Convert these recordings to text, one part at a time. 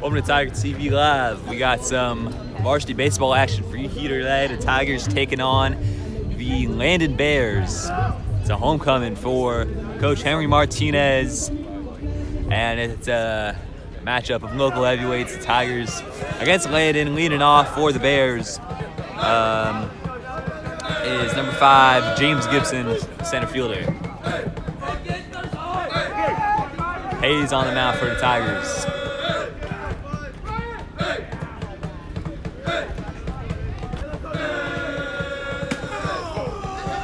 Welcome to Tiger TV Live. We got some varsity baseball action for you here today. The Tigers taking on the Landon Bears. It's a homecoming for Coach Henry Martinez, and it's a matchup of local heavyweights. The Tigers against Landon. Leading off for the Bears is number 5, James Gibson, center fielder. Hayes on the mound for the Tigers.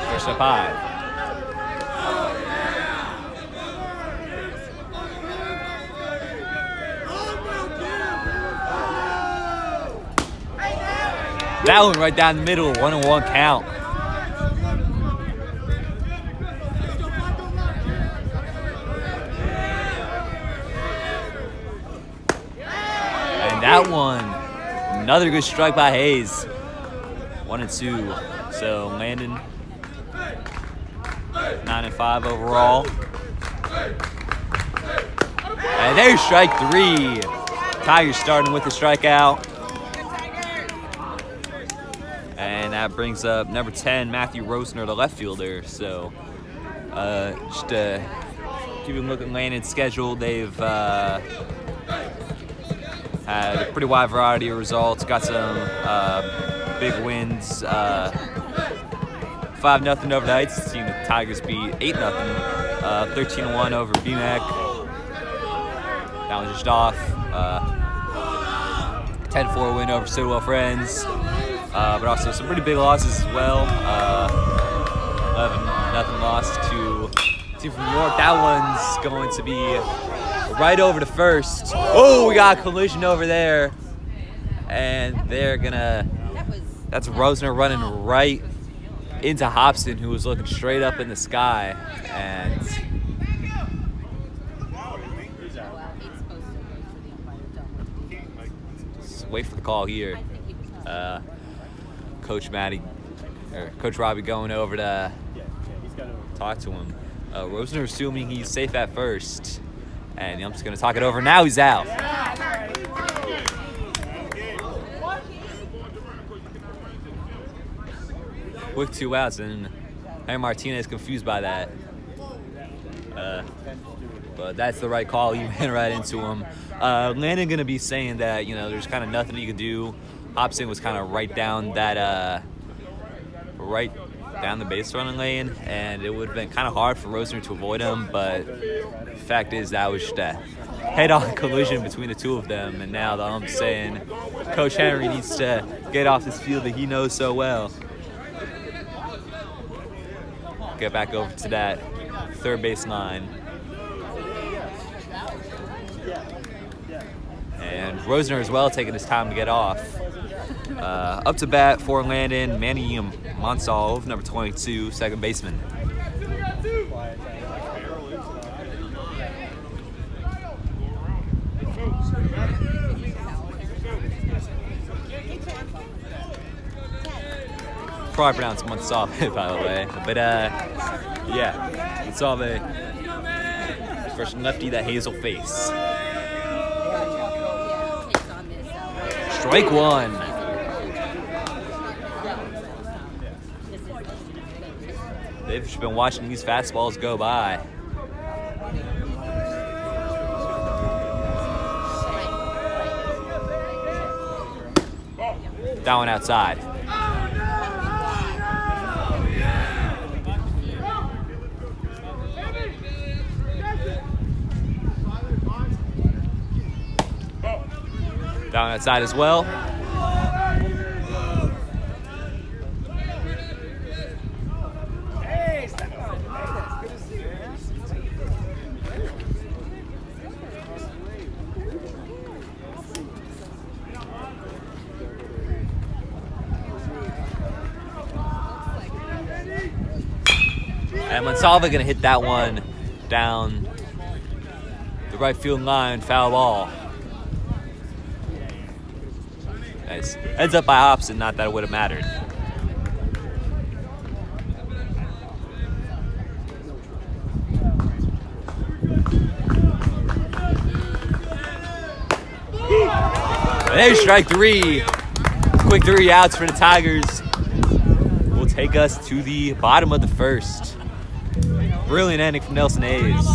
First up high. That one right down the middle, 1-1 count. And that one, another good strike by Hayes. 1-2. So Landon, 9-5 overall. And there's strike 3. Tigers starting with a strikeout. And that brings up number 10, Matthew Rosner, the left fielder. So just to give you a look at Landon's schedule, they've had a pretty wide variety of results. Got some big wins. 5-0 over the Heights. Seen the Tigers beat 8-0. 13-1 over BMAC. That was just off. 10-4 win over Sidwell Friends. But also some pretty big losses as well. 11-0 loss to a team from New York. That one's going to be right over to first. Oh, we got a collision over there. And they're gonna, that's Rosner running right into Hobson, who was looking straight up in the sky. And just wait for the call here. Coach Robbie going over to talk to him. Rosner assuming he's safe at first. And I'm just going to talk it over. Now he's out. Quick 2 outs, and Henry Martinez confused by that. But that's the right call. He ran right into him. Landon going to be saying that, there's kind of nothing he could do. Hobson was kind of right down the base running lane, and it would have been kind of hard for Rosner to avoid him, but the fact is that was just a head-on collision between the two of them, and now the ump's saying Coach Henry needs to get off this field that he knows so well. Get back over to that third base line. And Rosner as well taking his time to get off. Up to bat for Landon, Manny Monsalve, number 22, second baseman. Probably pronounced Monsalve, by the way. But yeah, Monsalve, first lefty that Hazel face. Strike 1. They've just been watching these fastballs go by. That one outside. That one outside as well. And Monsalve gonna hit that one down the right field line, foul ball. Nice. Heads up by Hobson, not that it would have mattered. there's strike three. Quick 3 outs for the Tigers. Will take us to the bottom of the first. Brilliant ending from Nelson Hayes.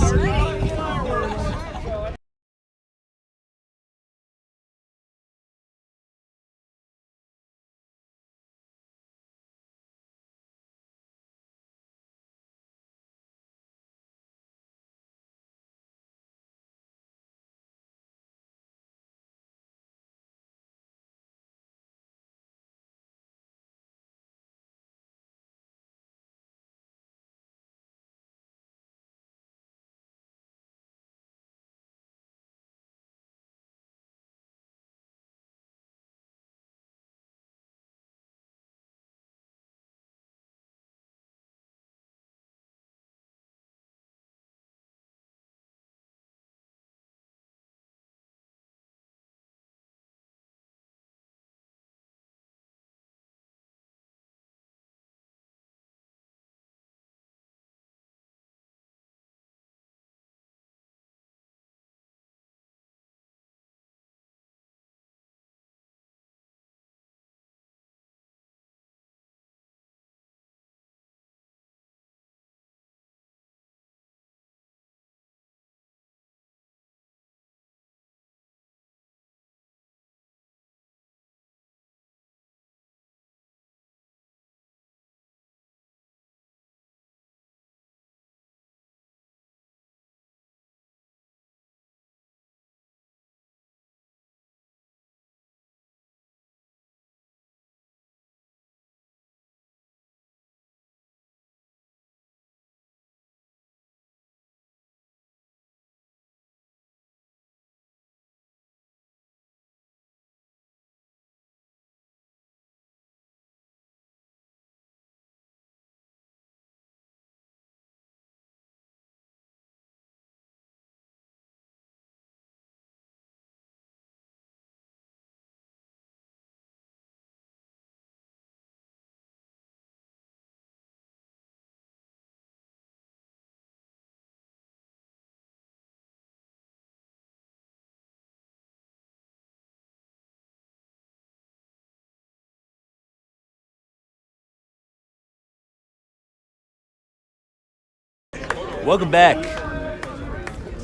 Welcome back.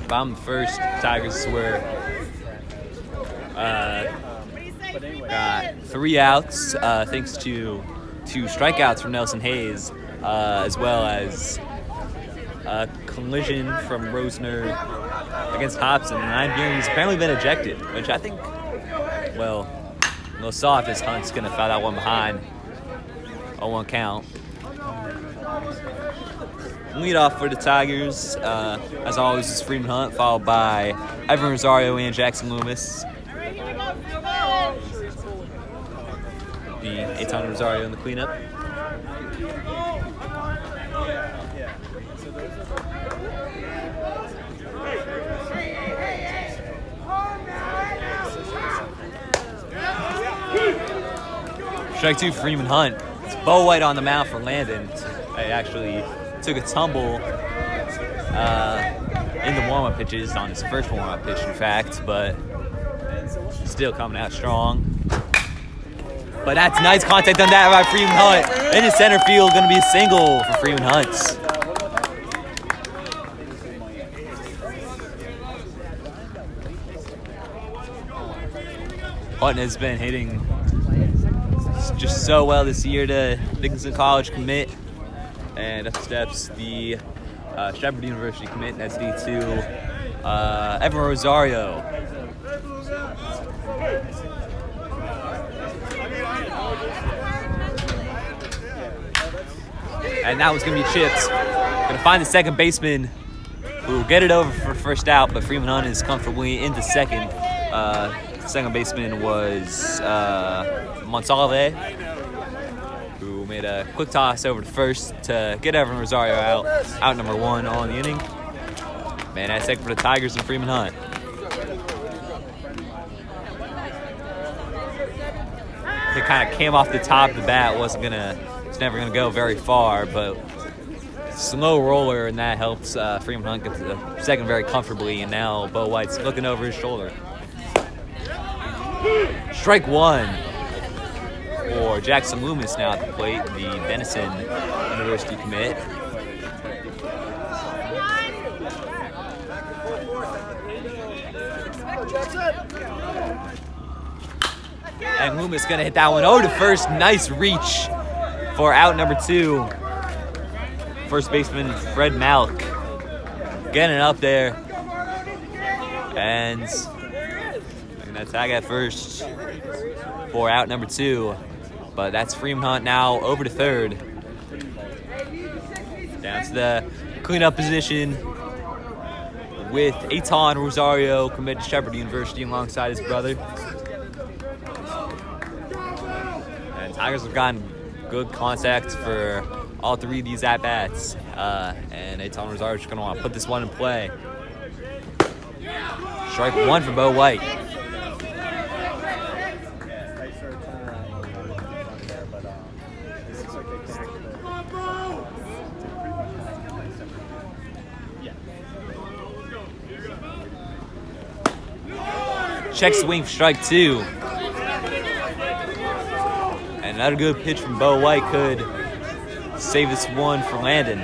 Bottom of the first, Tigers were got 3 outs thanks to 2 strikeouts from Nelson Hayes, as well as a collision from Rosner against Hobson. And I'm hearing he's apparently been ejected, which I think, well, we'll saw if this Hunt's going to foul that one behind on 1 count. Lead off for the Tigers, as always, is Freeman Hunt, followed by Evan Rosario and Jackson Loomis. The Eitan Rosario in the cleanup. Strike 2 for Freeman Hunt. It's Bo White on the mound for Landon. They actually took a tumble in the warm-up pitches on his first warm-up pitch, in fact, but still coming out strong. But that's nice contact on that by Freeman Hunt. In the center field, going to be a single for Freeman Hunt. Hunt has been hitting just so well this year to Dickinson College commit. And up steps the Shepherd University commit in SD2, Evan Rosario. And that was going to be chipped. Going to find the second baseman who will get it over for first out, but Freeman Hunt is comfortably into second. The second baseman was Monsalve, who made a quick toss over to first to get Evan Rosario out number 1 on the inning. Man, that's second for the Tigers and Freeman Hunt. It kind of came off the top of the bat, it's never gonna go very far, but slow roller, and that helps Freeman Hunt get to the second very comfortably, and now Bo White's looking over his shoulder. Strike one for Jackson Loomis now at the plate, the Denison University commit. And Loomis gonna hit that one over to first. Nice reach for out number 2. First baseman Fred Malik getting it up there. And gonna tag at first for out number 2. But that's Freeman Hunt now over to third. Down to the cleanup position with Eitan Rosario, committed to Shepherd University alongside his brother. And Tigers have gotten good contact for all 3 of these at-bats. And Eitan Rosario is going to want to put this one in play. Strike one for Bo White. Check swing for strike 2. And another good pitch from Bo White could save this one for Landon.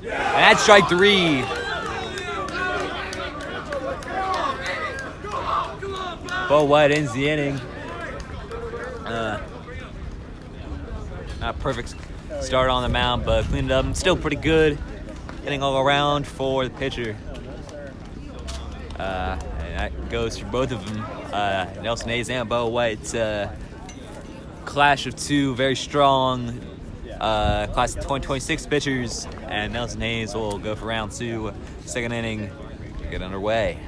And that's strike 3. Bo White ends the inning. Not perfect start on the mound, but cleaned it up. Still pretty good. Hitting all around for the pitcher. And that goes for both of them. Nelson Hayes and Bo White. It's a clash of 2 very strong class of 2026 pitchers. And Nelson Hayes will go for round 2, second inning, get underway.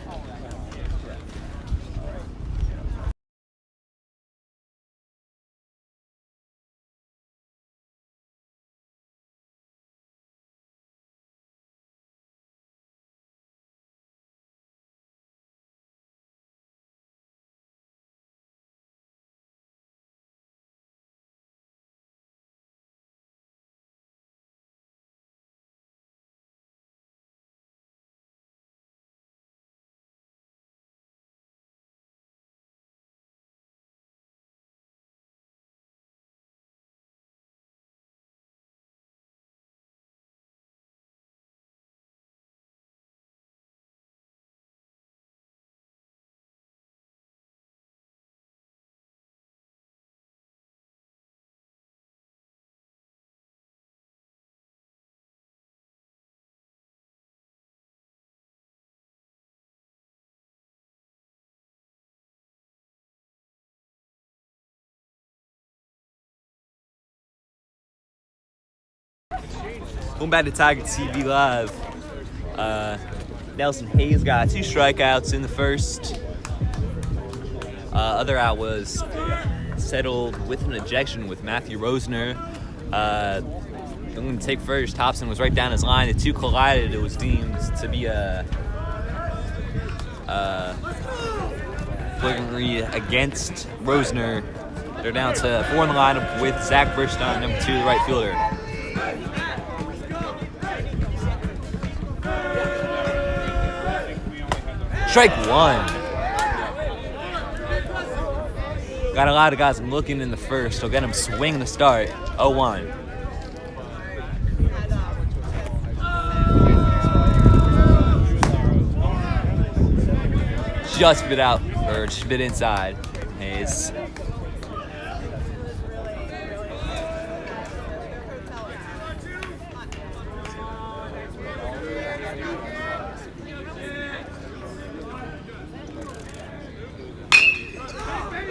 Going back to Tiger TV Live. Nelson Hayes got 2 strikeouts in the first. Other out was settled with an ejection with Matthew Rosner. Going to take first. Thompson was right down his line. The 2 collided. It was deemed to be a flagrantly against Rosner. They're down to 4 in the lineup with Zach Burstein, number 2, the right fielder. Strike 1. Got a lot of guys looking in the first. He'll get him swinging to start. 0-1. Just bit out, or just bit inside. Hayes.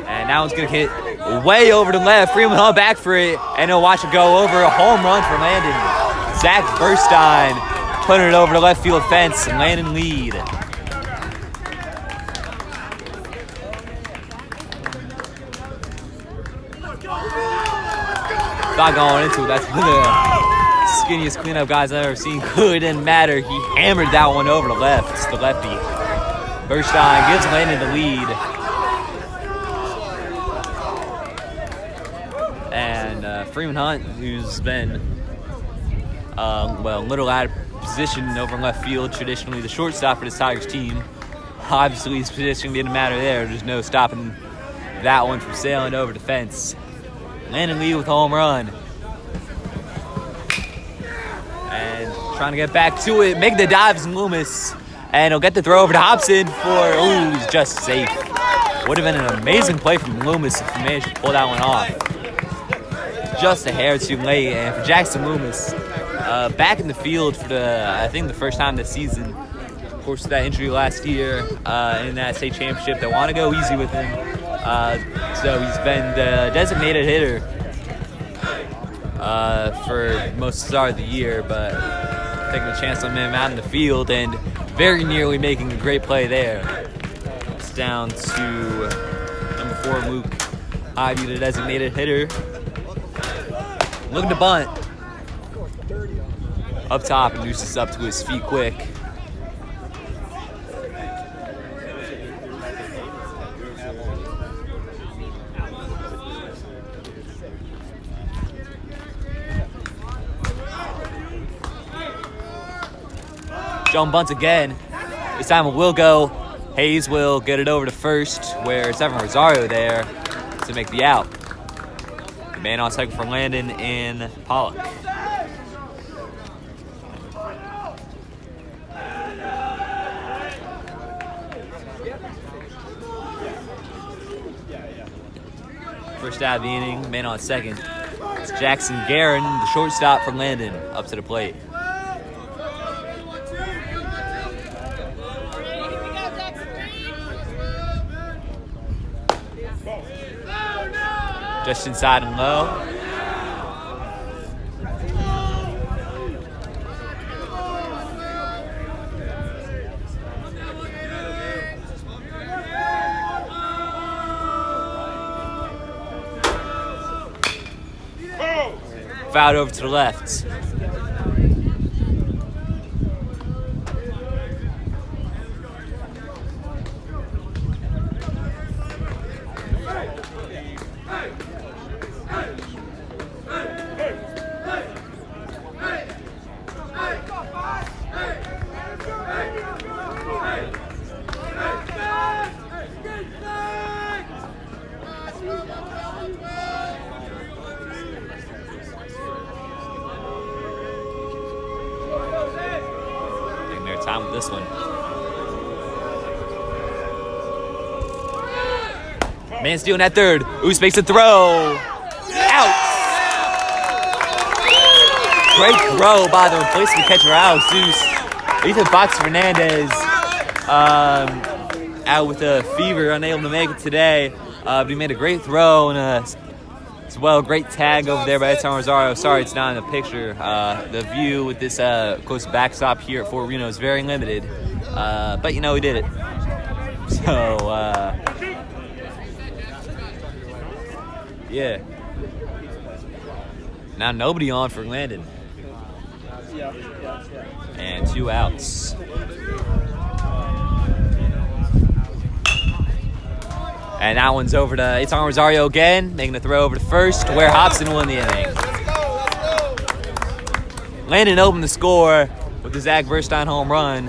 And that one's going to hit way over to left. Freeman Hunt back for it, and he'll watch it go over. A home run for Landon. Zach Burstein putting it over the left field fence, and Landon lead. Not going into it. That's one of the skinniest cleanup guys I've ever seen. It didn't matter. He hammered that one over the left. It's the lefty. Burstein gives Landon the lead. And Freeman Hunt, who's been a little out of position over in left field, traditionally the shortstop for this Tigers team. Obviously, his position didn't matter there. There's no stopping that one from sailing over the fence. Landon lead with a home run. And trying to get back to it, make the dives Loomis. And he'll get the throw over to Hobson for, he's just safe. Would have been an amazing play from Loomis if he managed to pull that one off. Just a hair too late. And for Jackson Loomis, back in the field for I think the first time this season. Of course, that injury last year in that state championship, they want to go easy with him. So he's been the designated hitter for most of the start of the year, but taking a chance on him out in the field and very nearly making a great play there. It's down to number 4, Luke Ivy, the designated hitter. Looking to bunt. Up top, and nooses up to his feet quick. John bunts again. This time it will go. Hayes will get it over to first, where it's Evan Rosario there to make the out. The man on second for Landon and Pollock. First out of the inning, man on second. It's Jackson Guerin, the shortstop from Landon, up to the plate. Just inside and low. Fouled over to the left. Time with this one. Man stealing at third. Oos makes a throw. Out. Great throw by the replacement catcher, Alex Oos. Ethan Fox Fernandez out with a fever, unable to make it today. But he made a great throw and as well, great tag over there by Edson Rosario. Sorry it's not in the picture. The view with this close backstop here at Fort Reno is very limited. But, he did it. So, yeah. Now nobody on for Landon. And 2 outs. And that one's over to Edson Rosario again, making the throw over to first, where Hobson won the inning. Landon opened the score with the Zach Verstein home run,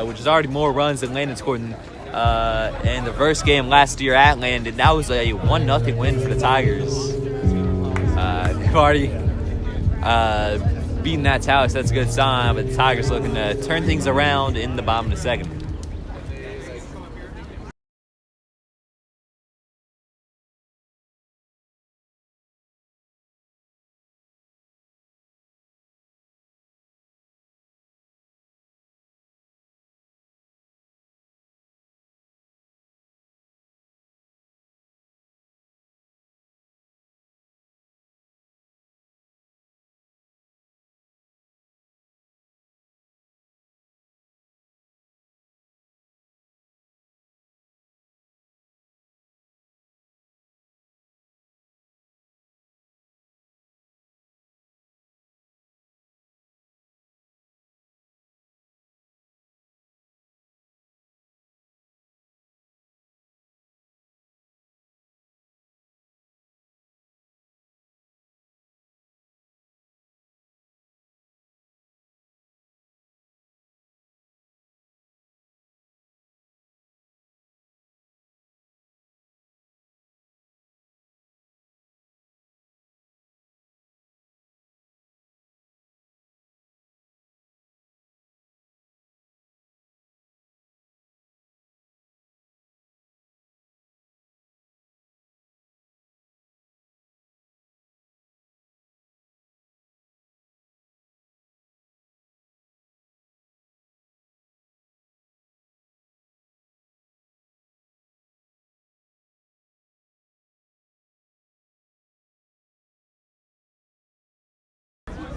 which is already more runs than Landon scored in the first game last year at Landon. That was a 1-0 win for the Tigers. They've already beaten that tally, so that's a good sign, but the Tigers looking to turn things around in the bottom of the second.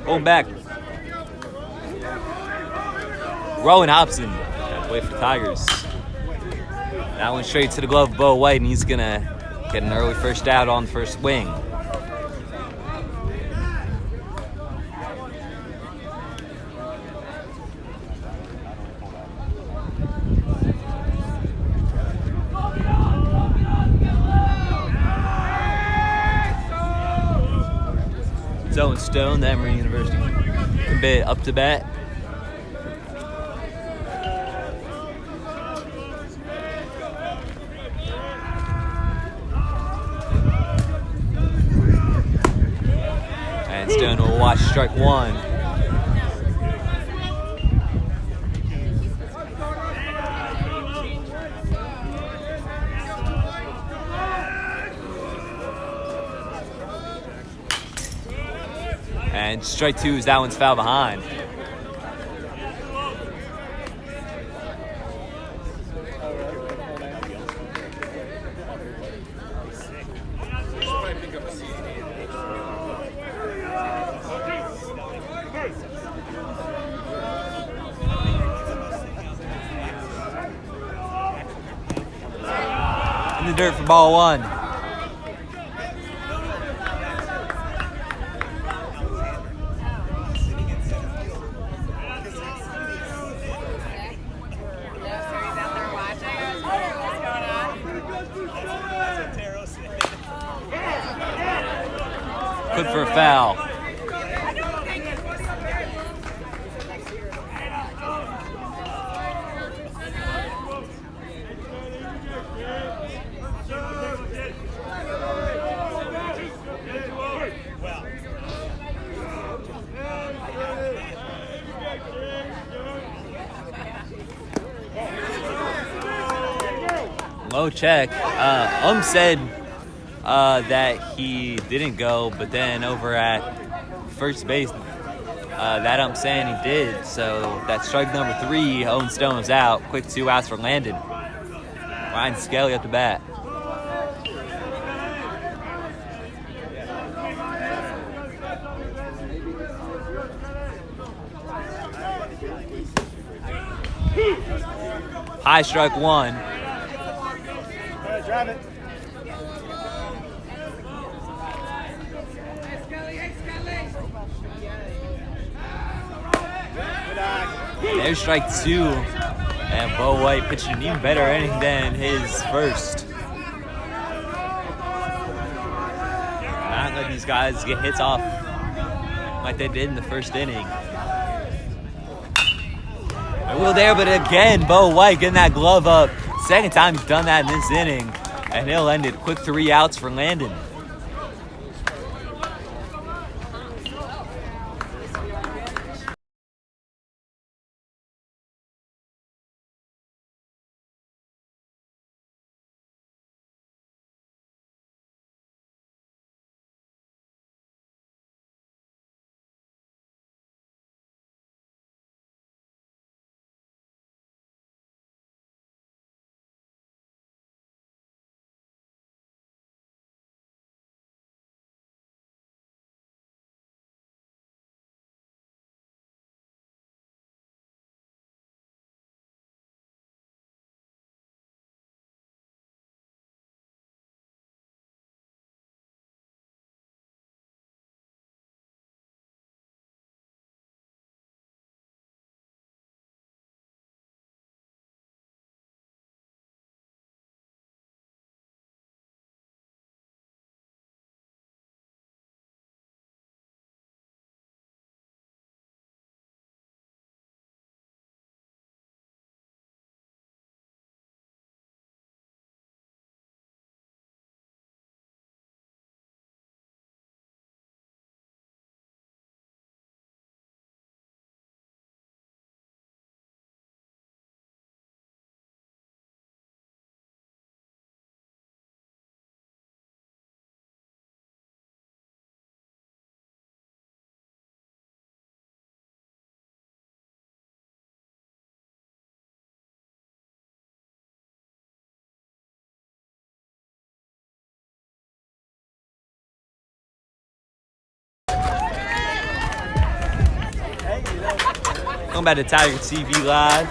Going back. Rowan Hobson. Wait for the Tigers. That one straight to the glove of Bo White, and he's going to get an early first out on the first wing. Owen Stone, the Emory University commit up to bat. And Stone will watch strike one. And strike two is that one's foul behind. In the dirt for ball one. Good for a foul. Low check. Said that he didn't go, but then over at first base, that saying he did. So that's strike number 3. Owen Stone is out. Quick 2 outs for Landon. Ryan Skelly at the bat. High strike 1. Drive it. There's strike 2. And Bo White pitched an even better inning than his first. Not letting these guys get hits off like they did in the first inning. A little there, but again, Bo White getting that glove up. Second time he's done that in this inning. And he'll end it. Quick 3 outs for Landon. Welcome back to Tiger TV Live.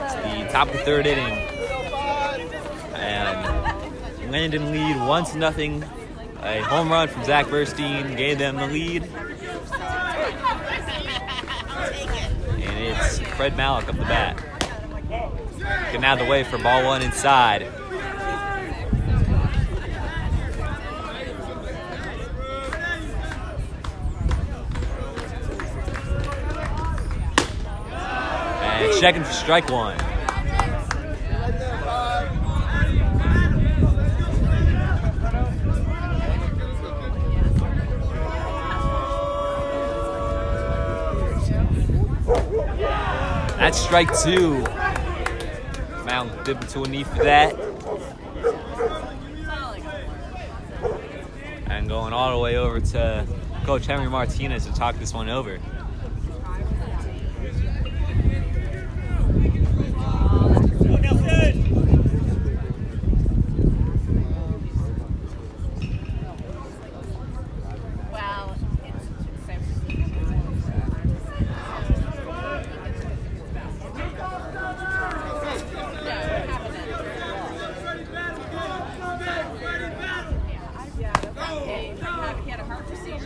It's the top of the third inning. And Landon lead 1-0. A home run from Zach Burstein gave them the lead. And it's Fred Malik up the bat. Getting out of the way for ball one inside. And checking for strike one. That's strike two. Mount dipping to a knee for that. And going all the way over to Coach Henry Martinez to talk this one over.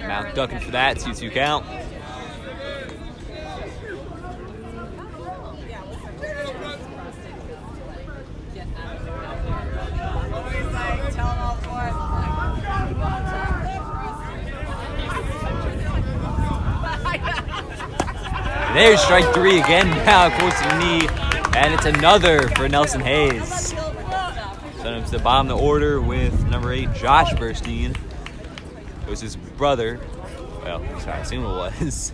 Mount ducking for that, 2-2 count. There's strike three again now, close to the knee, and it's another for Nelson Hayes. Sent him to the bottom of the order with number 8, Josh Burstein. It was his brother, well, sorry, I assume it was,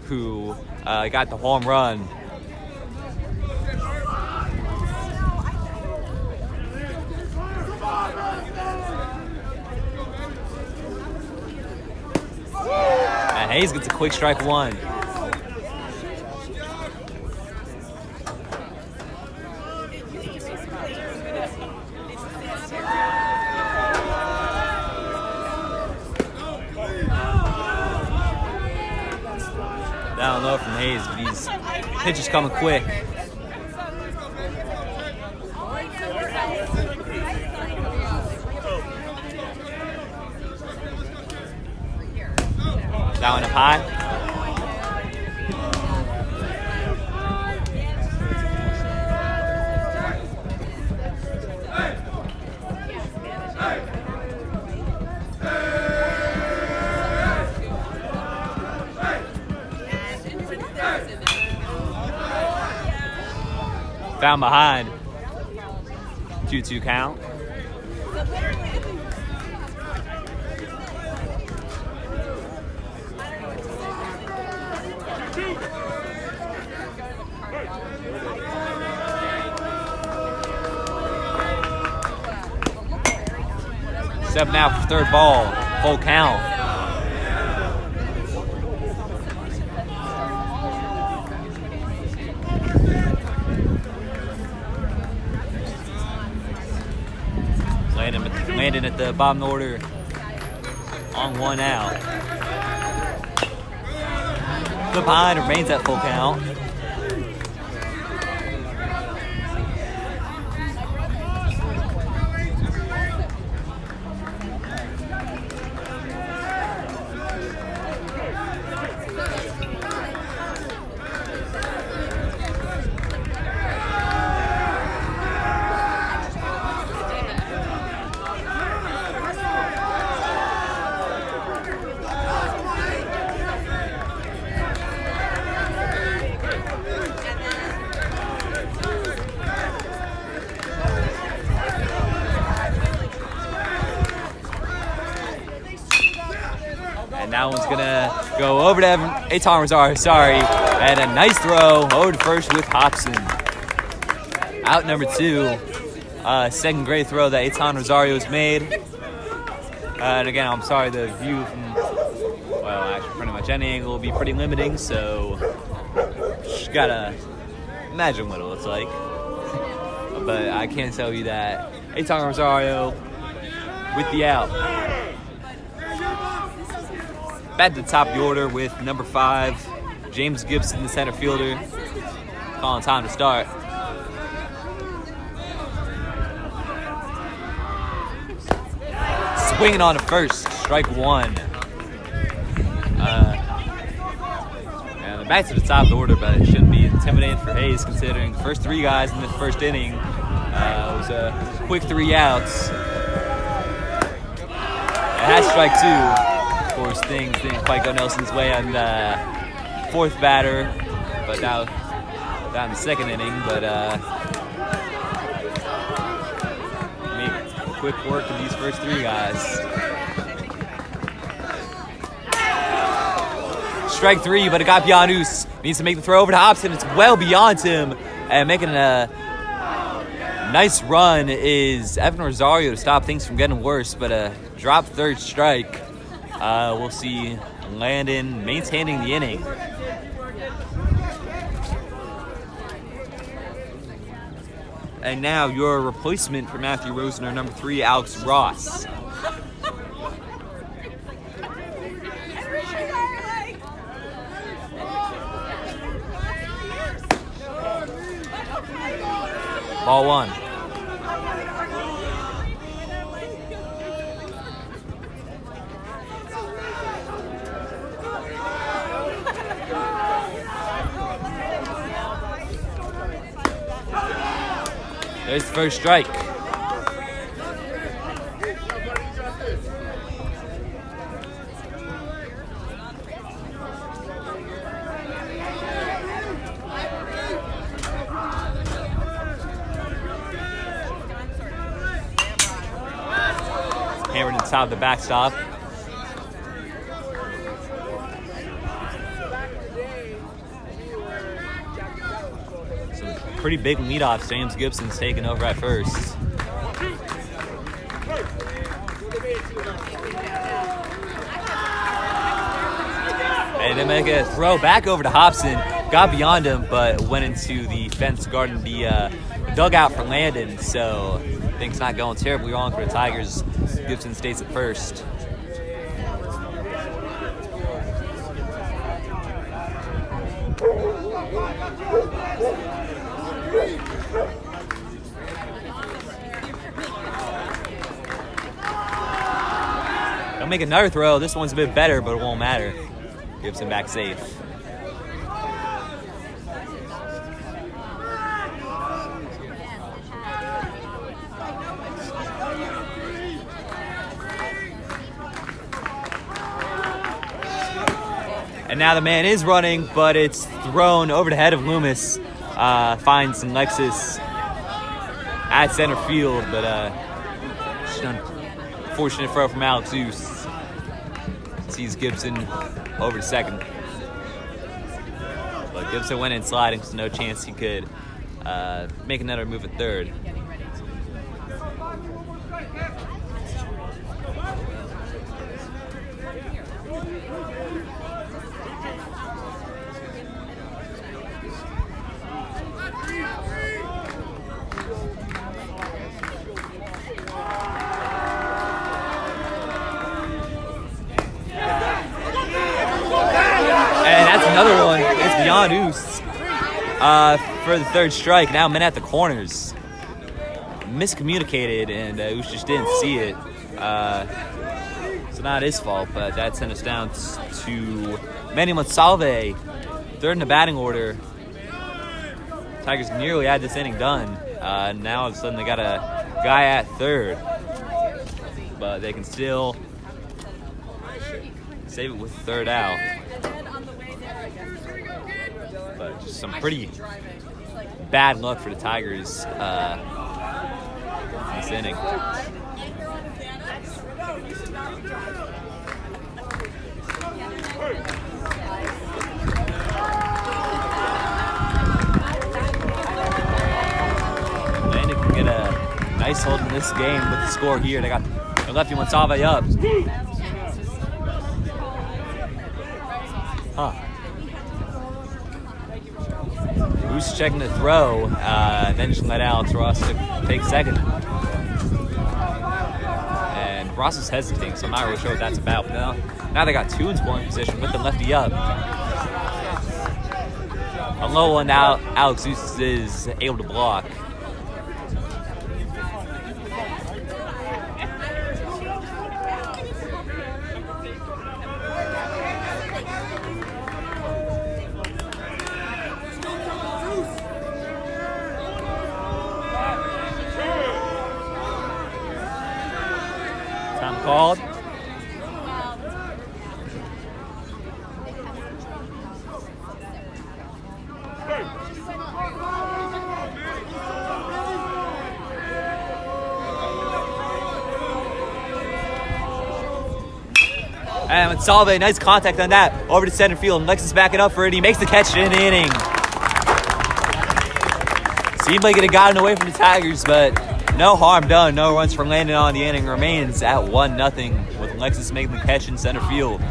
who got the home run. And Hayes gets a quick strike one. I don't know from Hayes, but he's pitches coming quick. That one up high. Found behind. 2-2 count. Stepping out for third ball. Full count. Landon at the bottom of the order on one out. The behind remains at full count. And that one's gonna go over to Eitan Rosario, and a nice throw over to first with Hobson. Out number 2, second great throw that Eitan Rosario's made. And again, I'm sorry, the view from, well, actually pretty much any angle will be pretty limiting, so just gotta imagine what it looks like. But I can tell you that Eitan Rosario with the out. Back to the top of the order with number 5, James Gibson, the center fielder. Calling time to start. Swinging on to first, strike 1. And back to the top of the order, but it shouldn't be intimidating for Hayes considering the first 3 guys in the first inning. It was a quick 3 outs. It had strike 2. Of course, things didn't quite go Nelson's way on the 4th batter, but now down the 2nd inning. But make quick work of these first 3 guys. Strike 3, but it got beyond Oos. Needs to make the throw over to Hobson. It's well beyond him, and making a nice run is Evan Rosario to stop things from getting worse, but a drop 3rd strike. We'll see Landon maintaining the inning. And now your replacement for Matthew Rosner, number 3, Alex Ross. Ball 1. There's the first strike. Hammered inside the backstop. Pretty big leadoff. James Gibson's taking over at first. And they make a throw back over to Hobson. Got beyond him, but went into the fence guarding the dugout for Landon. So things not going terribly wrong for the Tigers. Gibson stays at first. He'll make another throw. This one's a bit better, but it won't matter. Gibson back safe. And now the man is running, but it's thrown over the head of Loomis. Finds Lexus at center field, but just an unfortunate throw from Alex Oos. Sees Gibson over to second. But Gibson went in sliding, so no chance he could make another move at third. Another one. It's beyond Oos for the 3rd strike. Now men at the corners. Miscommunicated, and Oos just didn't see it. So not his fault, but that sent us down to Manny Monsalve, 3rd in the batting order. Tigers nearly had this inning done. Now all of a sudden they got a guy at 3rd. But they can still save it with 3rd out. But just some pretty bad luck for the Tigers in this inning. Landon can get a nice hold in this game with the score here. They got lefty Monsalve up. Who's checking the throw, then just let Alex Ross take second. And Ross was hesitating, so I'm not really sure what that's about. But now they got two in scoring position with the lefty up. A low one now, Alex Zeus is able to block. Time called. And Salve, nice contact on that. Over to center field. And Lexus backing up for it. He makes the catch in the inning. Seemed like it had gotten away from the Tigers, but no harm done. No runs for Landon on the inning. Remains at 1-0 with Lexus making the catch in center field.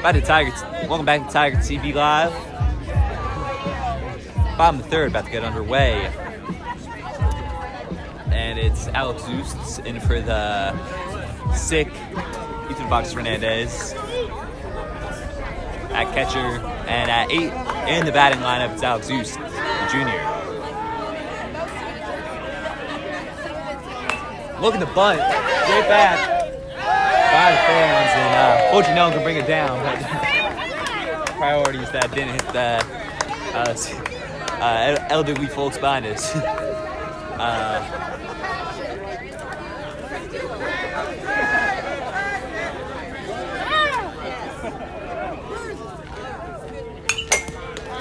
Welcome back to Tiger TV Live. Bottom of the third, about to get underway. And it's Alex Zeus in for the sick Ethan Fox Fernandez at catcher. And at 8 in the batting lineup, it's Alex Zeus, the junior. Looking to bunt, straight back. By the fans, and fortunately no one can bring it down, but priorities that didn't hit the elderly folks behind us.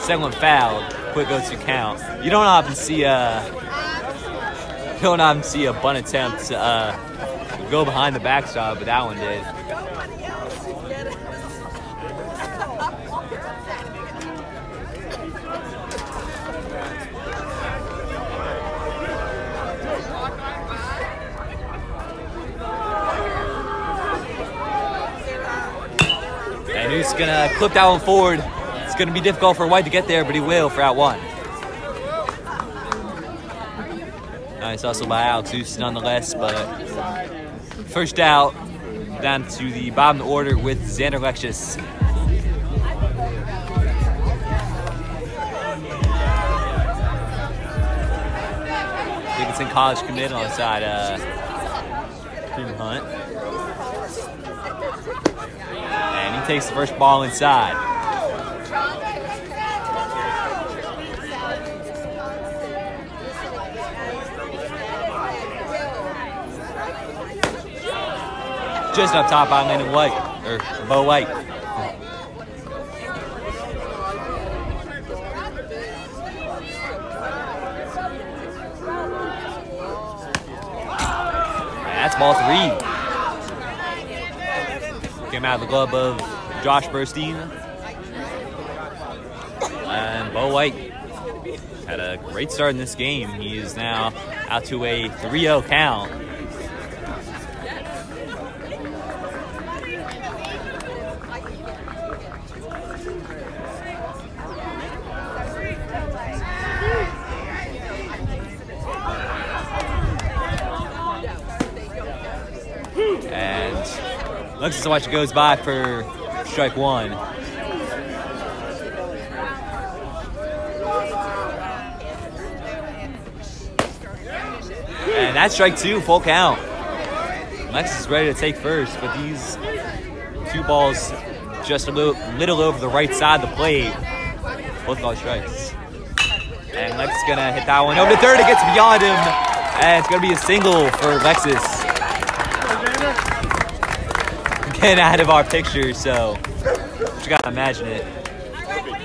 Second one fouled, quick go-to count. You don't often see a bunt attempt go behind the backstop, but that one did. And who's gonna clip that one forward? It's gonna be difficult for White to get there, but he will for out one. Nice hustle by Alex Zeus nonetheless, but first out, down to the bottom of the order with Xander Lexus. Dickinson College commit on the side, Freeman Hunt. And he takes the first ball inside. Just up top by Landon White, or Bo White. That's ball 3. Came out of the glove of Josh Burstein. And Bo White had a great start in this game. He is now out to a 3-0 count. And Alexis Watch goes by for strike 1. And that's strike 2, full count. Alexis is ready to take first, but these 2 balls just a little over the right side of the plate. Both ball strikes. And Alexis is gonna hit that one over to third. It gets beyond him. And it's gonna be a single for Alexis. Getting out of our picture, so you gotta imagine it.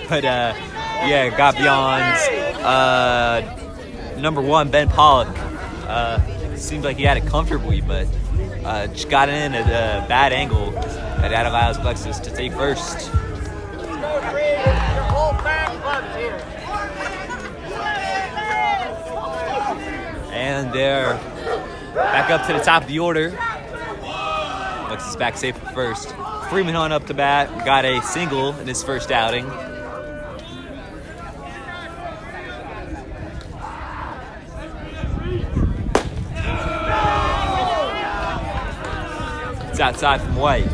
But yeah, got beyond number 1, Ben Pollock. Seemed like he had it comfortably, but just got in at a bad angle, and that allows Alexis to take first. And they're back up to the top of the order. Alexis back safe at first. Freeman on up to bat. Got a single in his first outing. It's outside from White.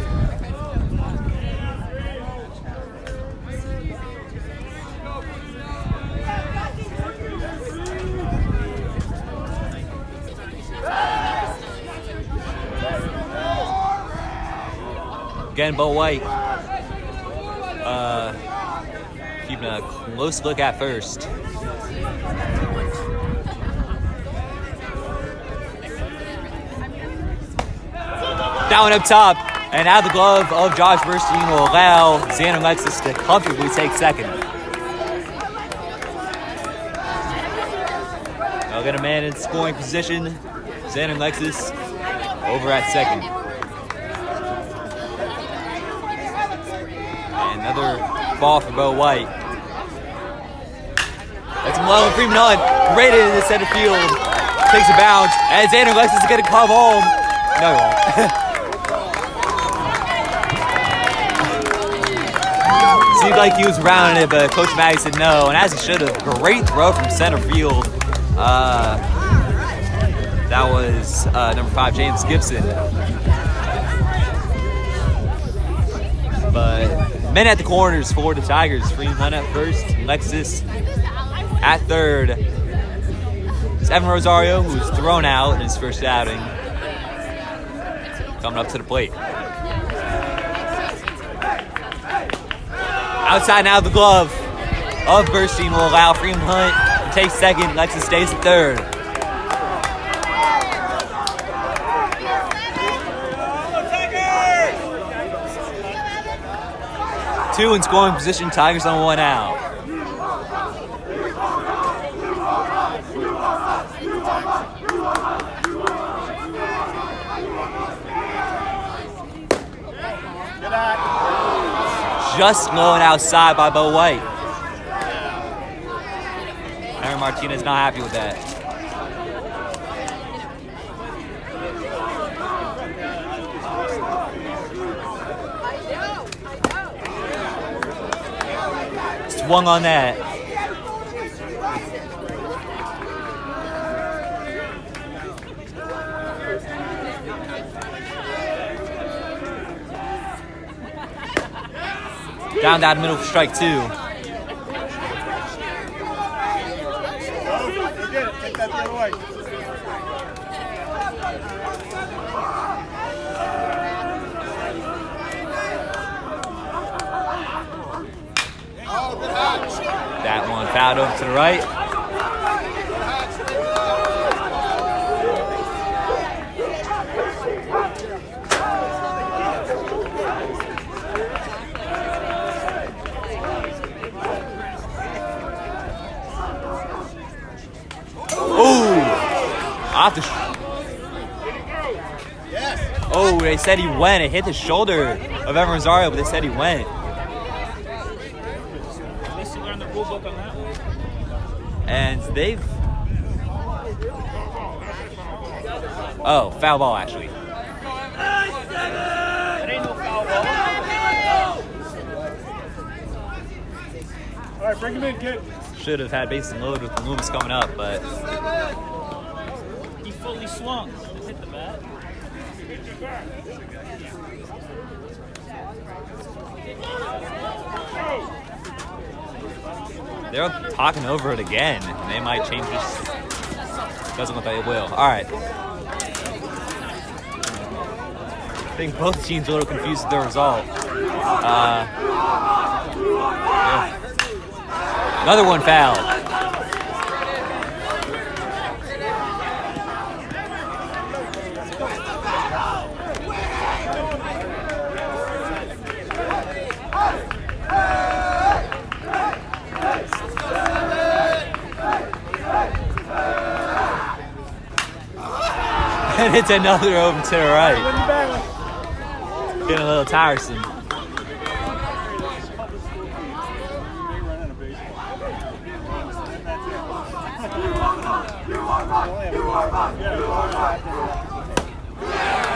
Again, Bo White keeping a close look at first. That one up top, and out of the glove of Josh Burstein will allow Xander Alexis to comfortably take second. They'll get a man in scoring position. Xander Alexis over at second. Another ball for Bo White. That's Malone Freeman on. Right into the center field. Takes a bounce. And Xander Alexis is going to come home. No, he won't. Seemed like he was rounding it, but Coach Maggie said no. And as he should have. Great throw from center field. That was number 5, James Gibson. But men at the corners for the Tigers. Freeman at first, Alexis at third. It's Evan Rosario, who's thrown out in his first outing, coming up to the plate. Outside now, the glove of Burstein will allow Freeman Hunt to take second. Alexis stays at third. Two in scoring position, Tigers on 1 out. Just going outside by Bo White. Aaron Martinez not happy with that. Swung on that. Down that middle for strike 2. Take that the other way. That one fouled over to the right. Oh, they said he went. It hit the shoulder of Evan Rosario, but they said he went. At least you learned the rule book on that one. And they've... Oh, foul ball, actually. It ain't no foul ball. All right, bring him in, kid. Should have had bases loaded with Loomis coming up, but... He fully swung. Just hit the bat. They're talking over it again, and they might change this. Doesn't look like it will. All right. I think both teams are a little confused with the result. Yeah. Another one fouled. And it's another over to the right. Getting a little tiresome.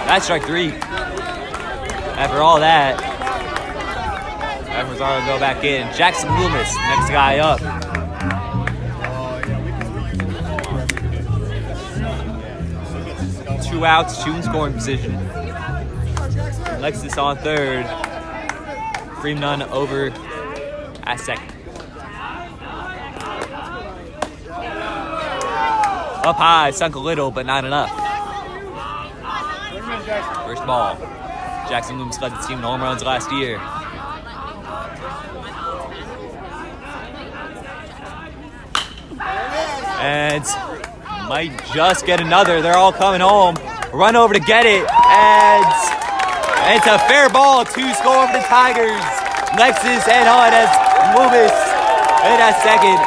That's strike 3. After all that, Evan Rosario go back in. Jackson Loomis, next guy up. 2 outs, 2 in scoring position. Alexis on third. Freeman over at second. Up high, sunk a little, but not enough. First ball. Jackson Loomis led the team in home runs last year. And might just get another. They're all coming home. Run over to get it. And it's a fair ball. 2 score for the Tigers. Lexus and as Loomis in at second.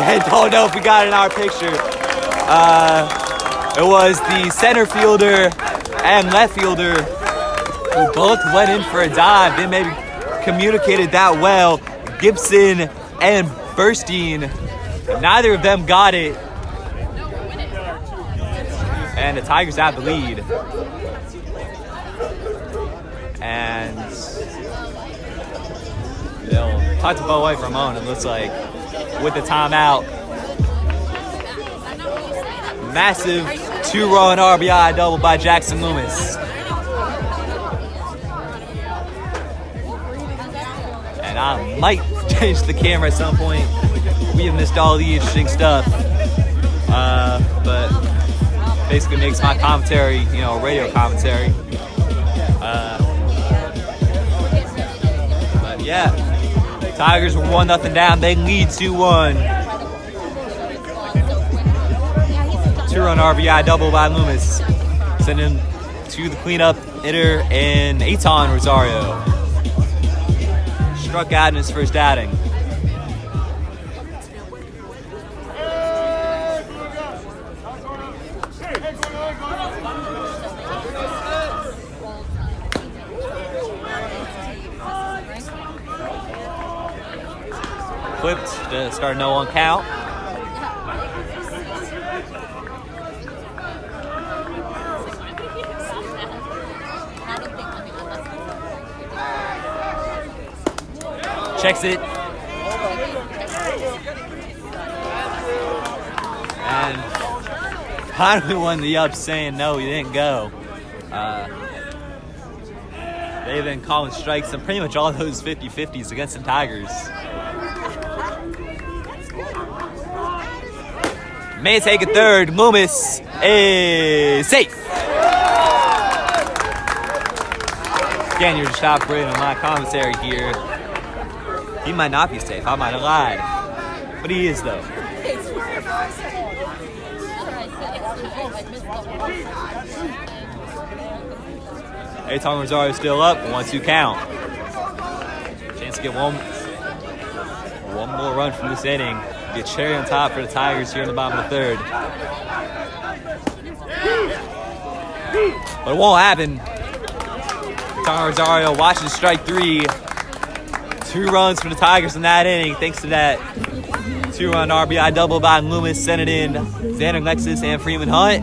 I don't know if we got it in our picture. It was the center fielder and left fielder who both went in for a dive. They maybe communicated that well. Gibson and Burstein. Neither of them got it. And the Tigers have the lead. And they'll talk to Bo White for a moment, it looks like, with the timeout. Massive 2-run RBI double by Jackson Loomis. And I might change the camera at some point. We have missed all the interesting stuff. But basically makes my commentary, radio commentary. But yeah, Tigers were 1-0 down. They lead 2-1. 2-run RBI double by Loomis. Sending him to the cleanup hitter in Aton Rosario. Struck out in his first outing. Flipped to start 0-1 count. Checks it. And finally won the up saying no, he didn't go. They've been calling strikes on pretty much all those 50-50s against the Tigers. May take a third. Loomis is safe. Again, you're just operating on my commentary here. He might not be safe. I might have lied. But he is, though. Aton Rosario still up. 1-2 count. Chance to get one more run from this inning. Get cherry on top for the Tigers here in the bottom of the third. But it won't happen. Tom Rosario watches strike 3. 2 runs for the Tigers in that inning, thanks to that 2-run RBI double by Loomis, sending in Xander Lexus and Freeman Hunt.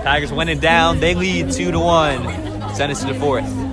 Tigers winning down. They lead 2-1. Send us to the 4th.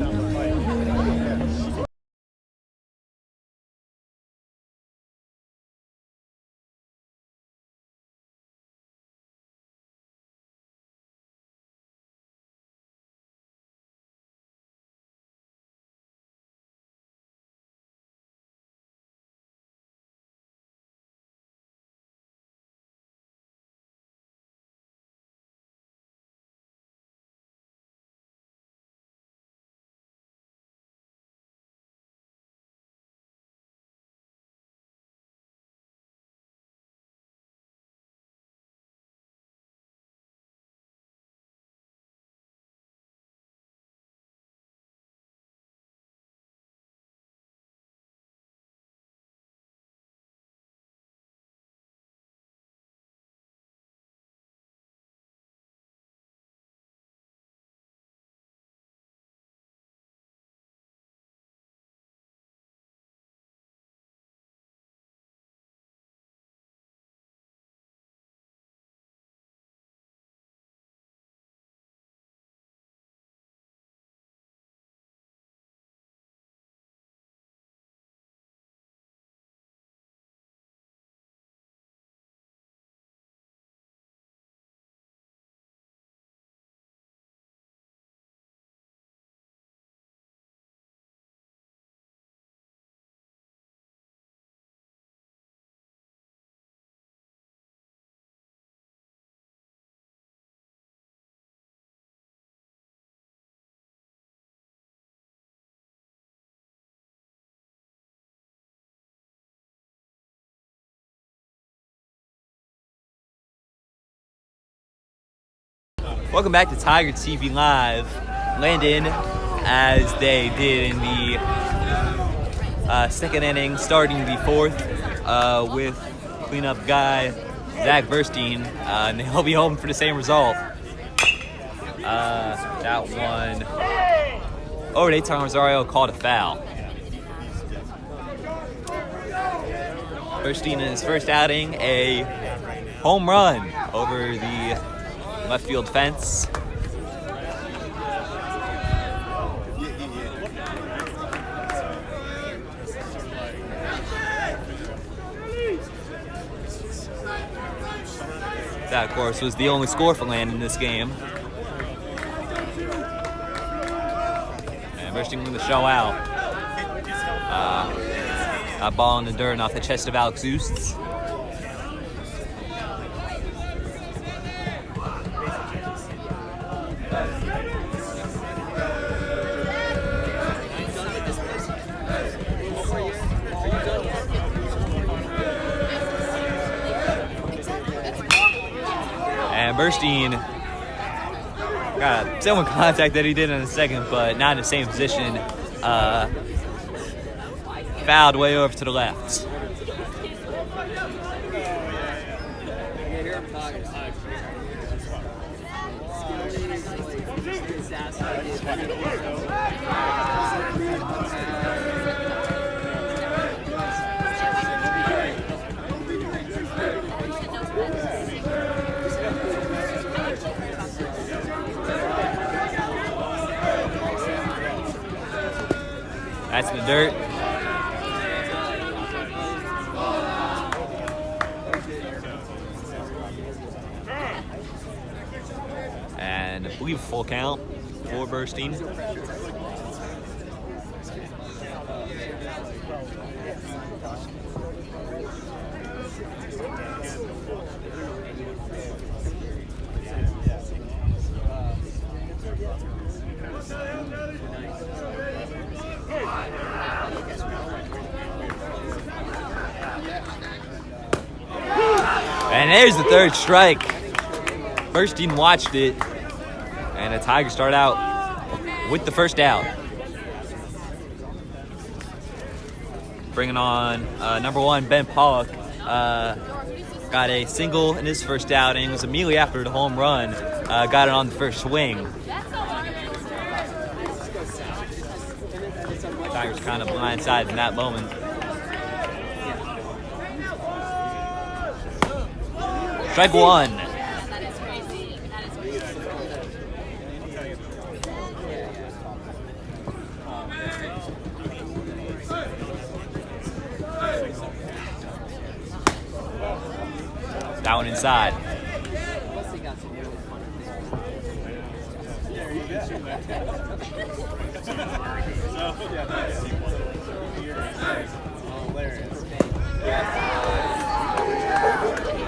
Welcome back to Tiger TV Live. Landon, as they did in the second inning, starting the 4th with cleanup guy Zach Burstein, and he'll be home for the same result. That one over to Tom Rosario, called a foul. Burstein in his first outing, a home run over the left field fence. That, of course, was the only score for Landon in this game. And Burstein with the show out. A ball in the dirt and off the chest of Alex Oosts. And Burstein got a similar contact that he did in the second, but not in the same position. Fouled way over to the left. That's in the dirt. And I believe full count for Burstein. And there's the third strike. Burstein watched it, and the Tigers start out with the first out. Bringing on number 1, Ben Pollock. Got a single in his first outing. It was immediately after the home run. Got it on the first swing. kind of blindsided in that moment. Strike one. That one inside.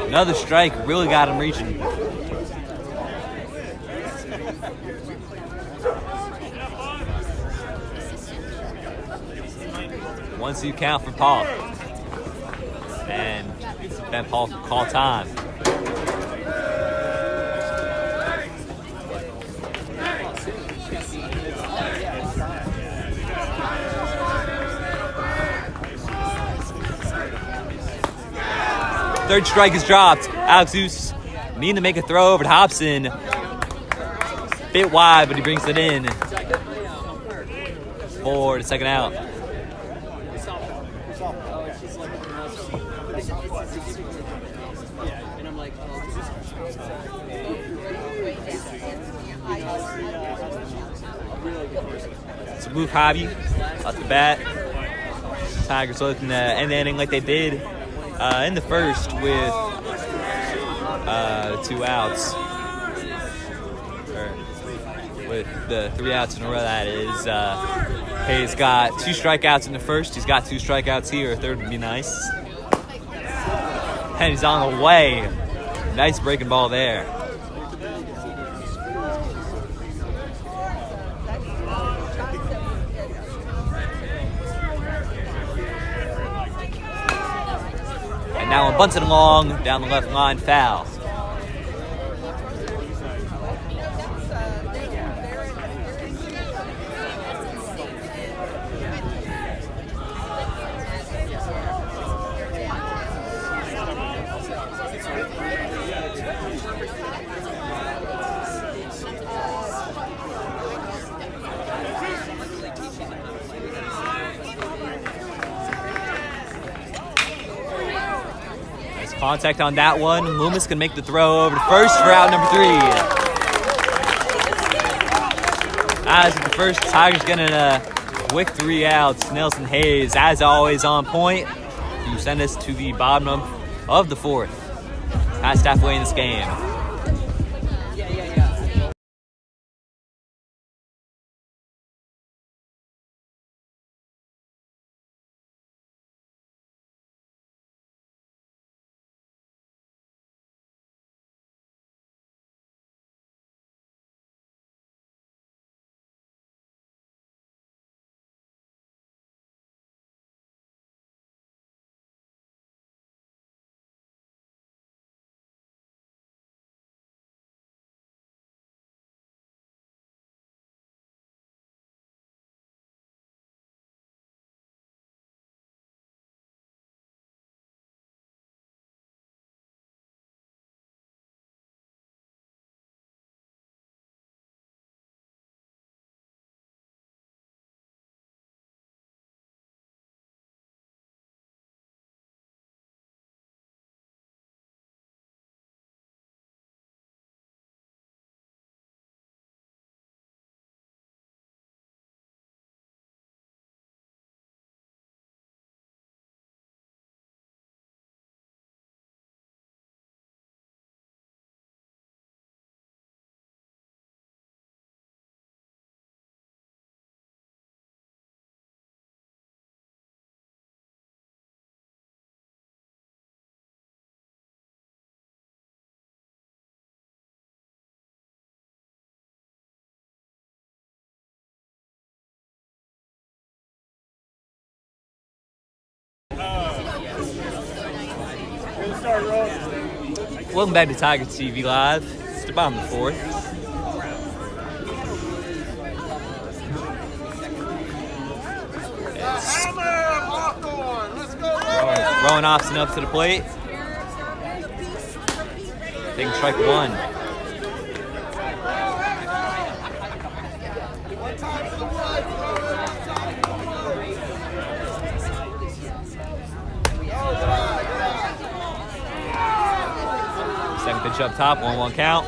Another strike really got him reaching. Once you count for Paul. And then Paul can call time. Third strike is dropped. Alex Zeus needing to make a throw over to Hobson. Bit wide, but he brings it in for the second out. So move Hobby off the bat. Tigers looking to end the inning like they did in the first with 2 outs. Or with the 3 outs in a row, that is. Hayes got 2 strikeouts in the first. He's got 2 strikeouts here. A third would be nice. And he's on the way. Nice breaking ball there. And now one bunts it along down the left line, foul. Contact on that one. Loomis can make the throw over to first for out number 3. As the first, Tigers getting a quick 3 outs. Nelson Hayes, as always, on point. You send us to the bottom of the 4th. Past halfway in this game. Welcome back to Tiger TV Live. It's the bottom of the 4th. Rowan Hobson up to the plate. Taking strike 1. up top, 1-1 count.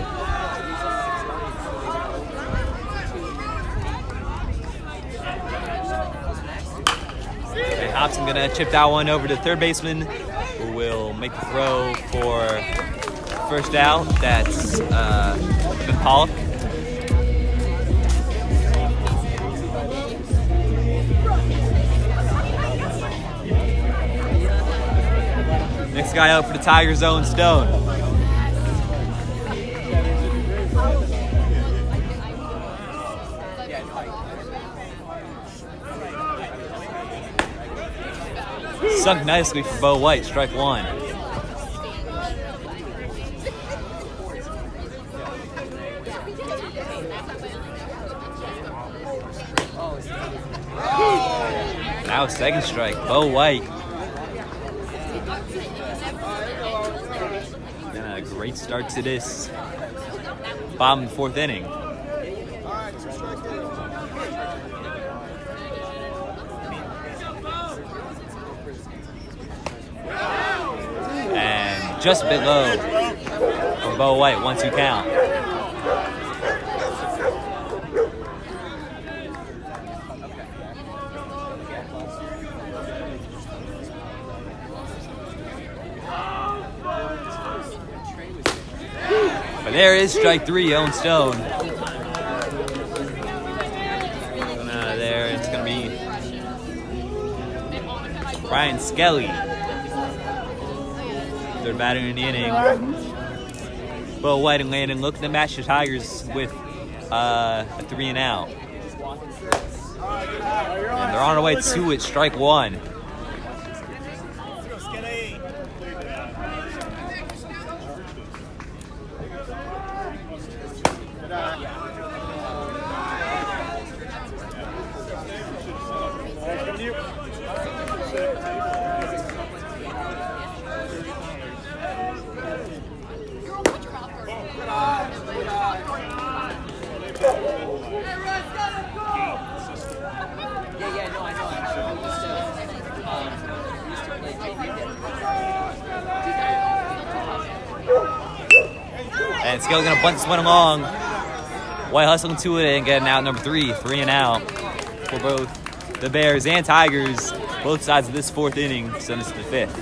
Okay, Hobson gonna chip that one over to third baseman, who will make the throw for first out. That's Evan Pollock. Next guy out for the Tigers, Owen Stone. Sunk nicely for Bo White, strike one. Now second strike, Bo White. And a great start to this bottom of the fourth inning. And just a bit low for Bo White, 1-2 count. But there is strike three, Owen Stone. There, it's going to be Brian Skelly. Third batter in the inning. Bo White and Landon looking to match the Tigers with a 3-and-out. And they're on their way to it, strike one. And Skelly gonna bunt this one along. White hustling to it and getting out number 3-and-out for both the Bears and Tigers. Both sides of this fourth inning, send us to the fifth.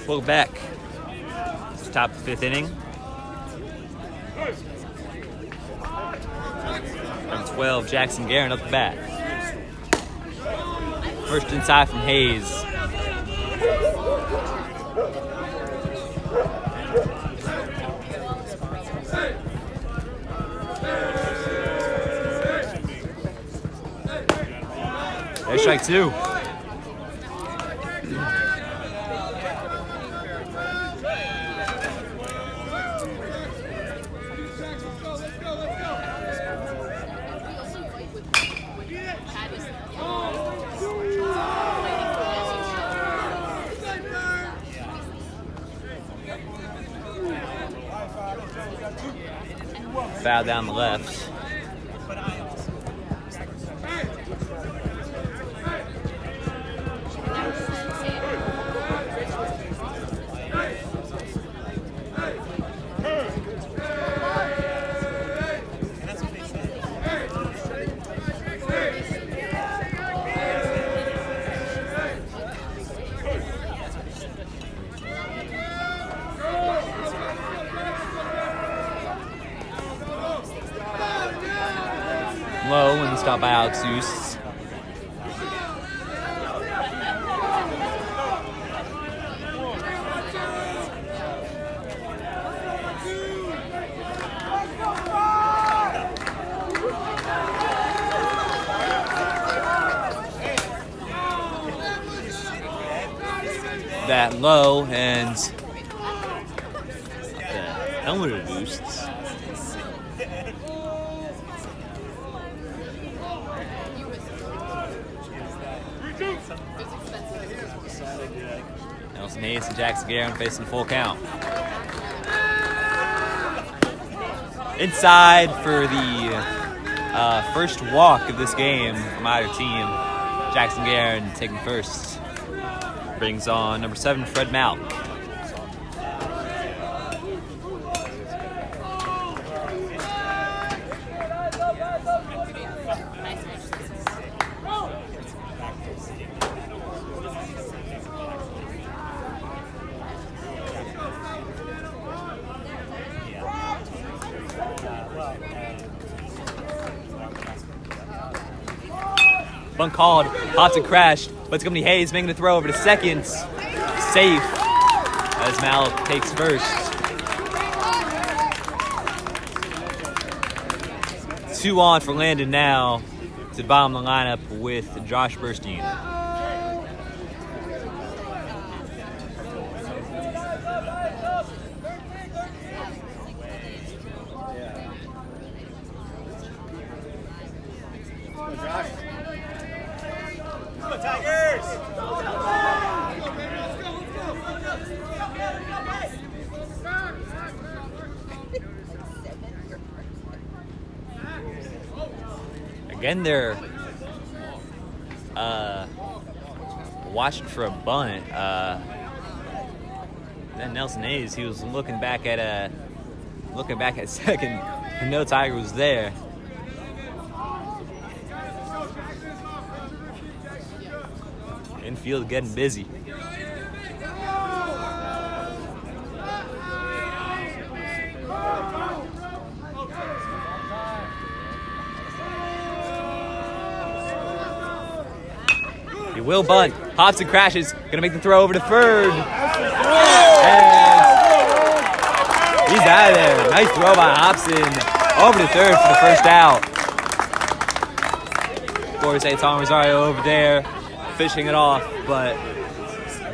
Welcome back. It's the top of the fifth inning. From 12, Jackson Guerin up the bat. First inside from Hayes. strike two. Foul down the left. Low and stopped by Alex Eust. That low and the helmet of Boosts. Nelson Hayes and Jackson Guerin facing full count. Inside for the first walk of this game from either team. Jackson Guerin taking first. Brings on number 7, Fred Malk. Bunt called, Hobson crashed, but it's going to be Hayes making the throw over to second. Safe as Malik takes first. 2 on for Landon now to bomb the lineup with Josh Burstein. Again, they're watching for a bunt. Then Nelson Hayes, he was looking back at second, and no Tiger was there. Infield getting busy. He will bunt. Hobson crashes. Gonna make the throw over to third. And he's out of there. Nice throw by Hobson. Over to third for the first out. Of course, Tom Rosario over there fishing it off. But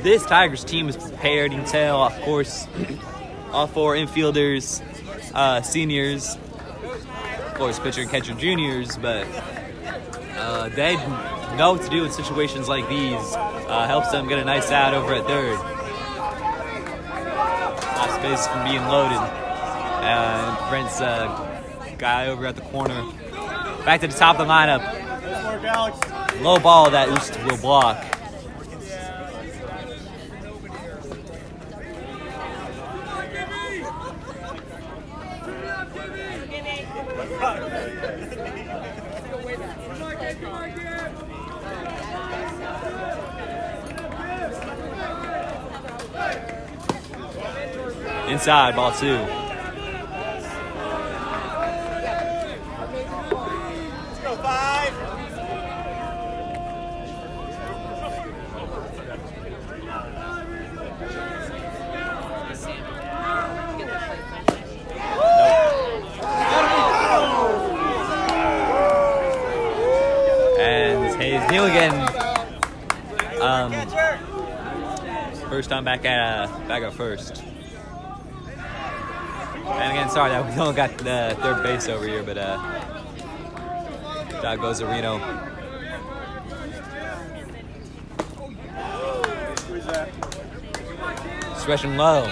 this Tigers team is prepared. You can tell, of course, all 4 infielders, seniors, of course, pitcher and catcher juniors, but they know what to do in situations like these. Helps them get a nice out over at third. Off space from being loaded. And Brent's guy over at the corner. Back to the top of the lineup. Low ball that Oost will block. Inside, ball 2. Let's go, 5. And Hayes Neal again. First time back at first. And again, sorry that we don't got the third base over here, but that goes to Reno. Stretching low.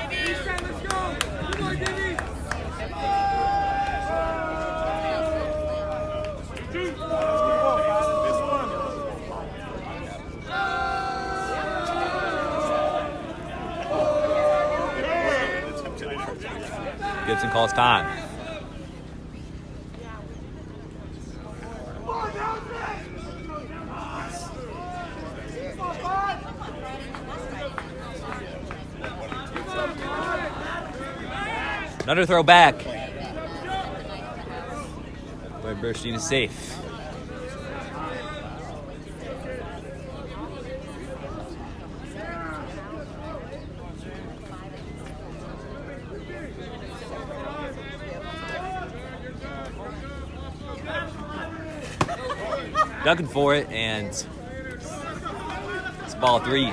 Gibson calls time. Another throw back. But Burstein is safe. Ducking for it, and it's ball 3.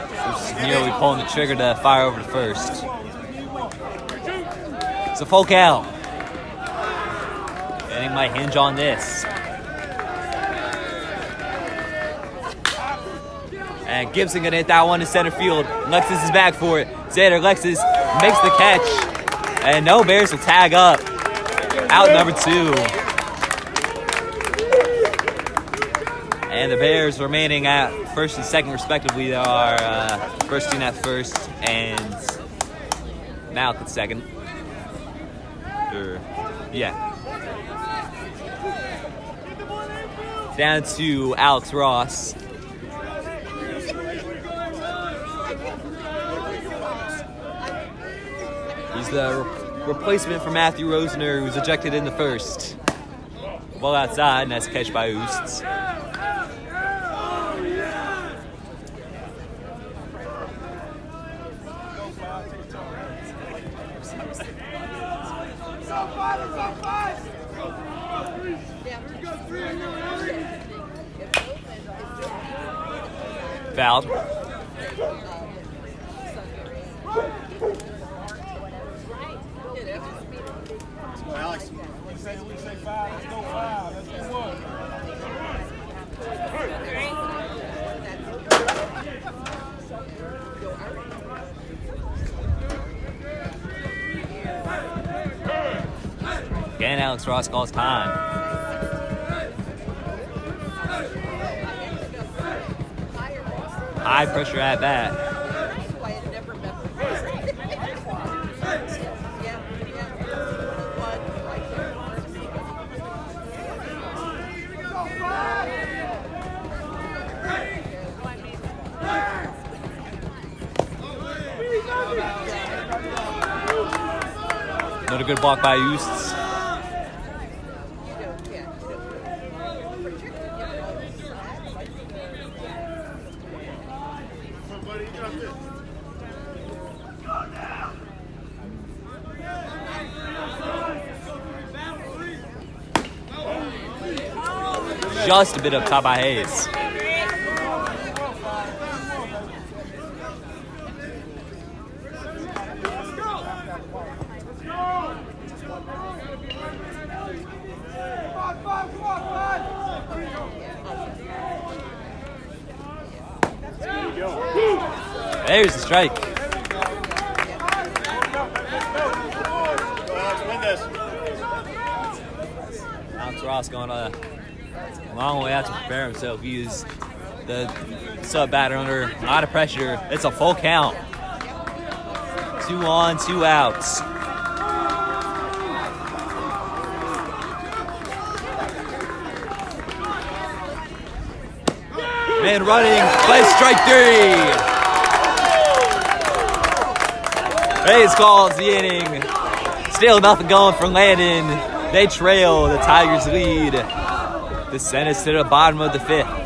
Just nearly pulling the trigger to fire over to first. It's a full count. Inning might hinge on this. And Gibson gonna hit that one to center field. Lexus is back for it. Lexus makes the catch, and no Bears will tag up. Out number 2. And the Bears remaining at first and second respectively. They are Burstein at first and Malk at second. Down to Alex Ross. He's the replacement for Matthew Rosner, who's ejected in the first. Well outside, and that's a catch by Oosts. Fouled. Alex, we say 5, let's go 5, let's do 1. Again, Alex Ross calls time. High pressure at bat. Another good block by Oosts. Just a bit up top by Hayes. There's the strike. Alex Ross going a long way out to prepare himself. He used the sub batter under a lot of pressure. It's a full count. 2 on, 2 outs. Man running, play strike 3. Hayes calls the inning. Still nothing going for Landon. They trail. The Tigers lead. The sentence to the bottom of the 5th.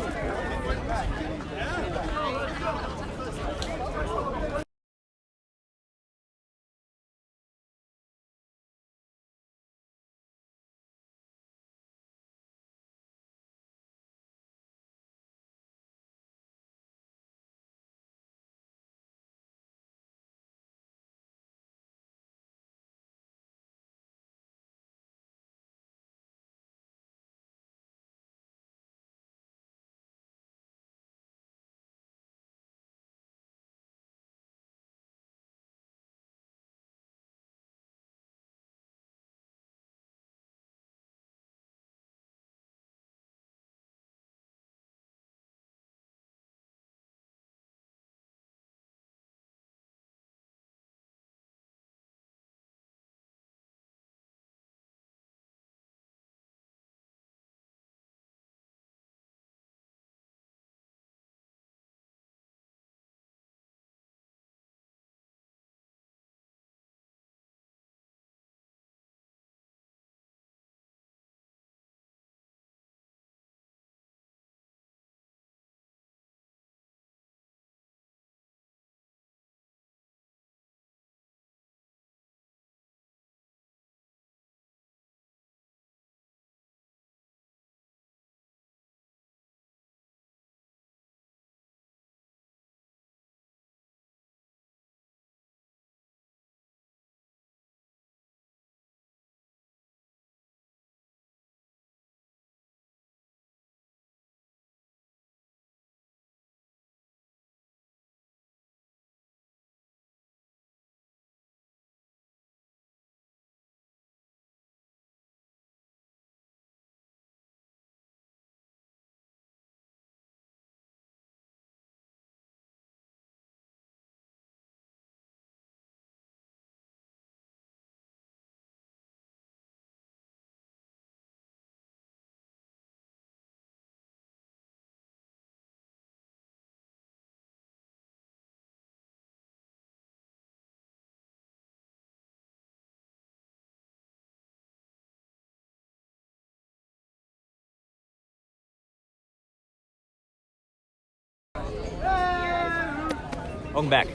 Welcome back.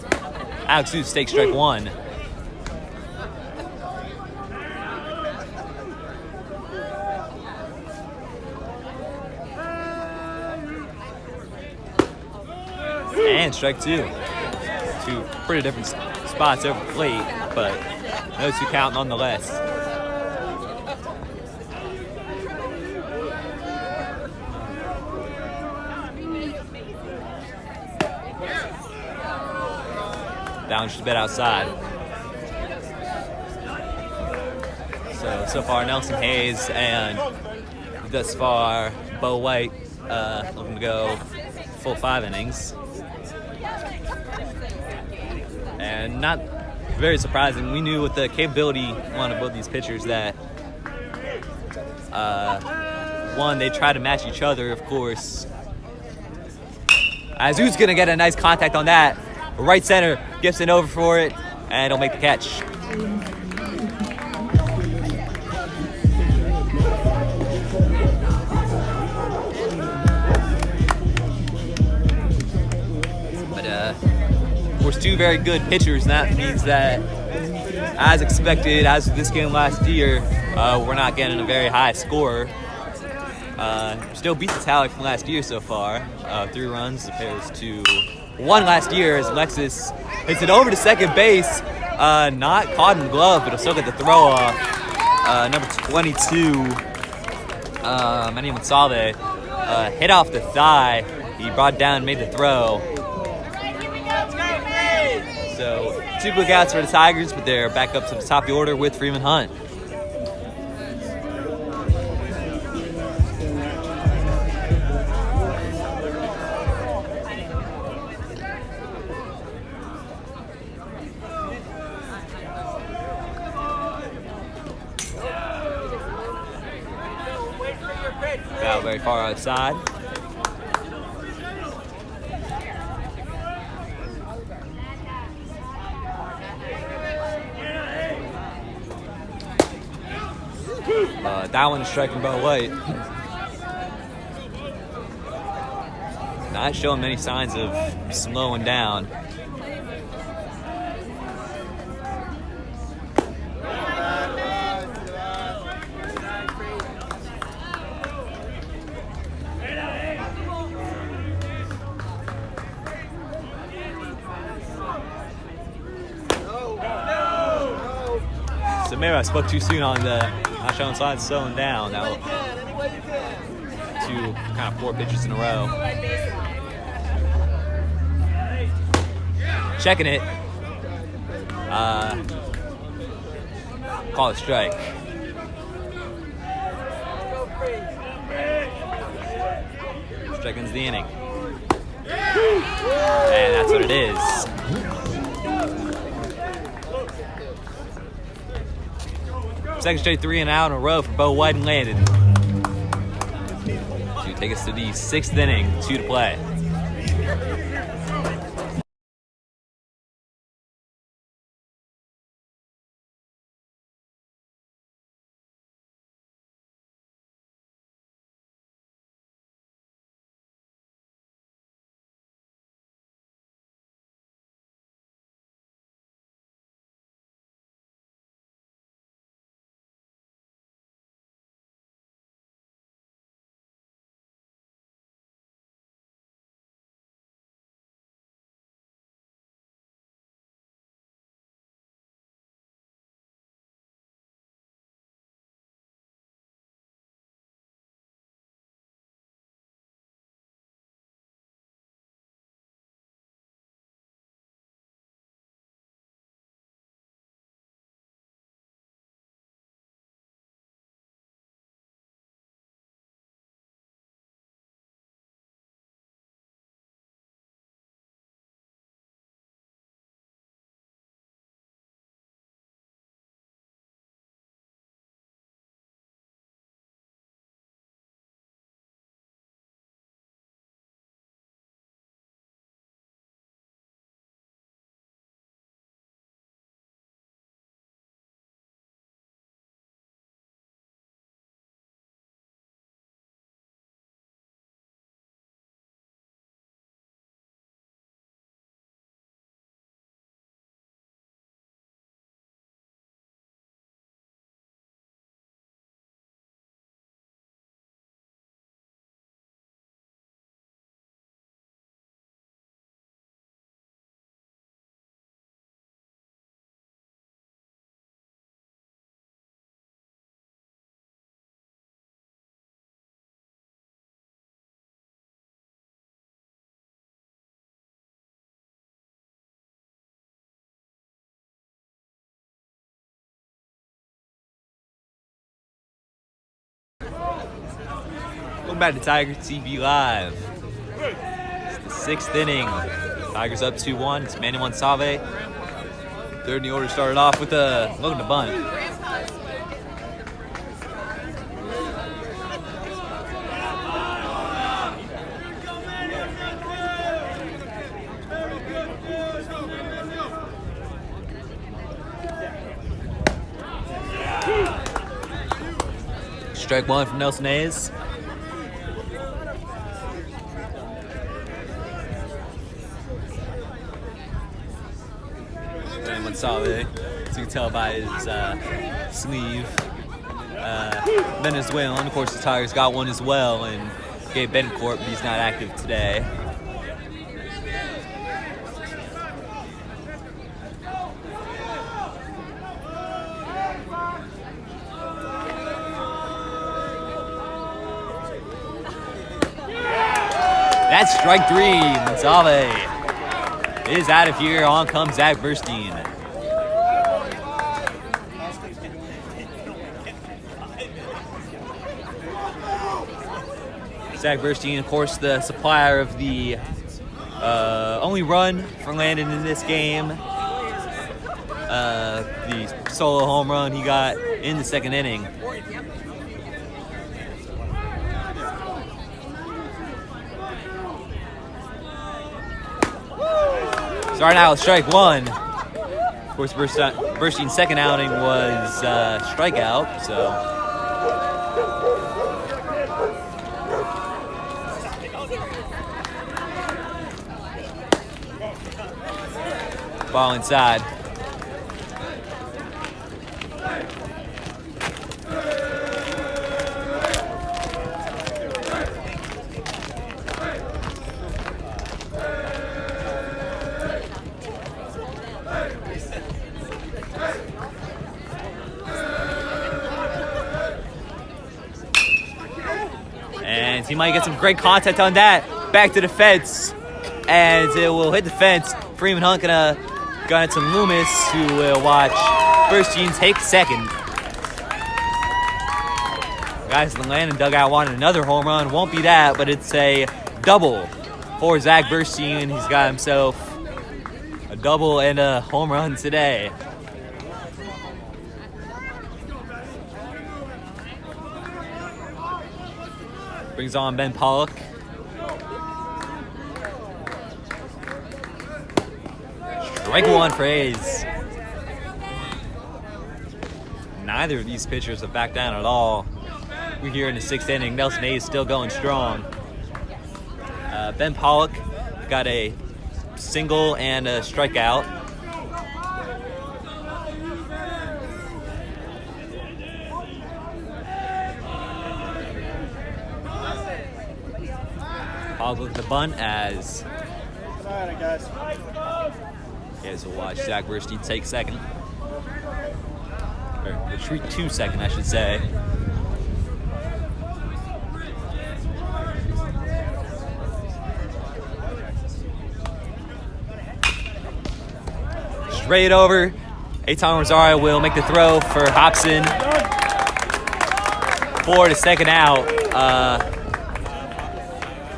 Alex Hughes takes strike one. And strike two. Two pretty different spots over the plate, but no two count nonetheless. Down just a bit outside. So far Nelson Hayes and thus far Bo White looking to go full 5 innings. And not very surprising. We knew with the capability one of both these pitchers that one, they try to match each other, of course. Azu's gonna get a nice contact on that. Right center, Gibson over for it, and he'll make the catch. But of course, two very good pitchers, and that means that, as expected, as with this game last year, we're not getting a very high score. Still beats the tally from last year so far. 3 runs compares to 1 last year as Alexis hits it over to second base. Not caught in the glove, but he'll still get the throw off. Number 22, Manny Monsalve, hit off the thigh. He brought it down and made the throw. So 2 quick outs for the Tigers, but they're back up to the top of the order with Freeman Hunt. Foul very far outside. That one is striking Bo White. Not showing many signs of slowing down. So maybe I spoke too soon on the not showing signs slowing down. Now 2 kind of poor pitches in a row. Checking it. Call it strike. Strike ends the inning. And that's what it is. Second straight 3 and out in a row for Bo White and Landon. To take us to the 6th inning, 2 to play. back to Tiger TV Live. It's the 6th inning. Tigers up 2-1. It's Manuel Save. Third in the order started off with a looking to bunt. Strike one from Nelson Hayes. Solid, as you can tell by his sleeve. Venezuelan, of course, the Tigers got one as well, and Gabe Bencourt, but he's not active today. That's strike three. Gonzalez is out of here. On comes Zach Burstein. Zach Burstein, of course, the supplier of the only run for Landon in this game. The solo home run he got in the 2nd inning. Starting out with strike one. Of course, Burstein's 2nd outing was strikeout, so. Ball inside. And he might get some great contact on that. Back to the fence. And it will hit the fence. Freeman Hunt gonna got some Loomis, who will watch Burstein take 2nd. Guys, the Landon dugout wanted another home run. Won't be that, but it's a double for Zach Burstein. He's got himself a double and a home run today. Brings on Ben Pollock. Strike one for Hayes. Neither of these pitchers have backed down at all. We're here in the 6th inning. Nelson Hayes still going strong. Ben Pollock got a single and a strikeout. Pollock with the bunt as we'll watch Zach Burstein take 2nd. Or retreat to 2nd, I should say. Straight over. Eitan Rosario will make the throw for Hobson for the 2nd out.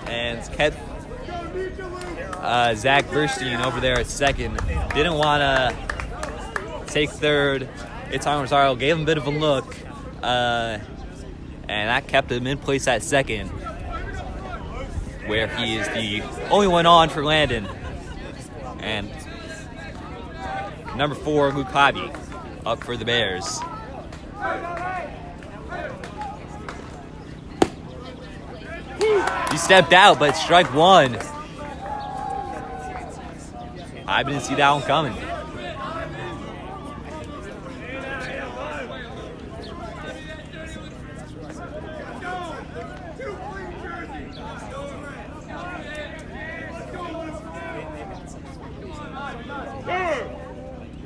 And it's kept Zach Burstein over there at 2nd. Didn't want to take 3rd. Eitan Rosario gave him a bit of a look. And that kept him in place at 2nd, where he is the only one on for Landon. And number 4, Lukavi, up for the Bears. He stepped out, but strike one. I didn't see that one coming.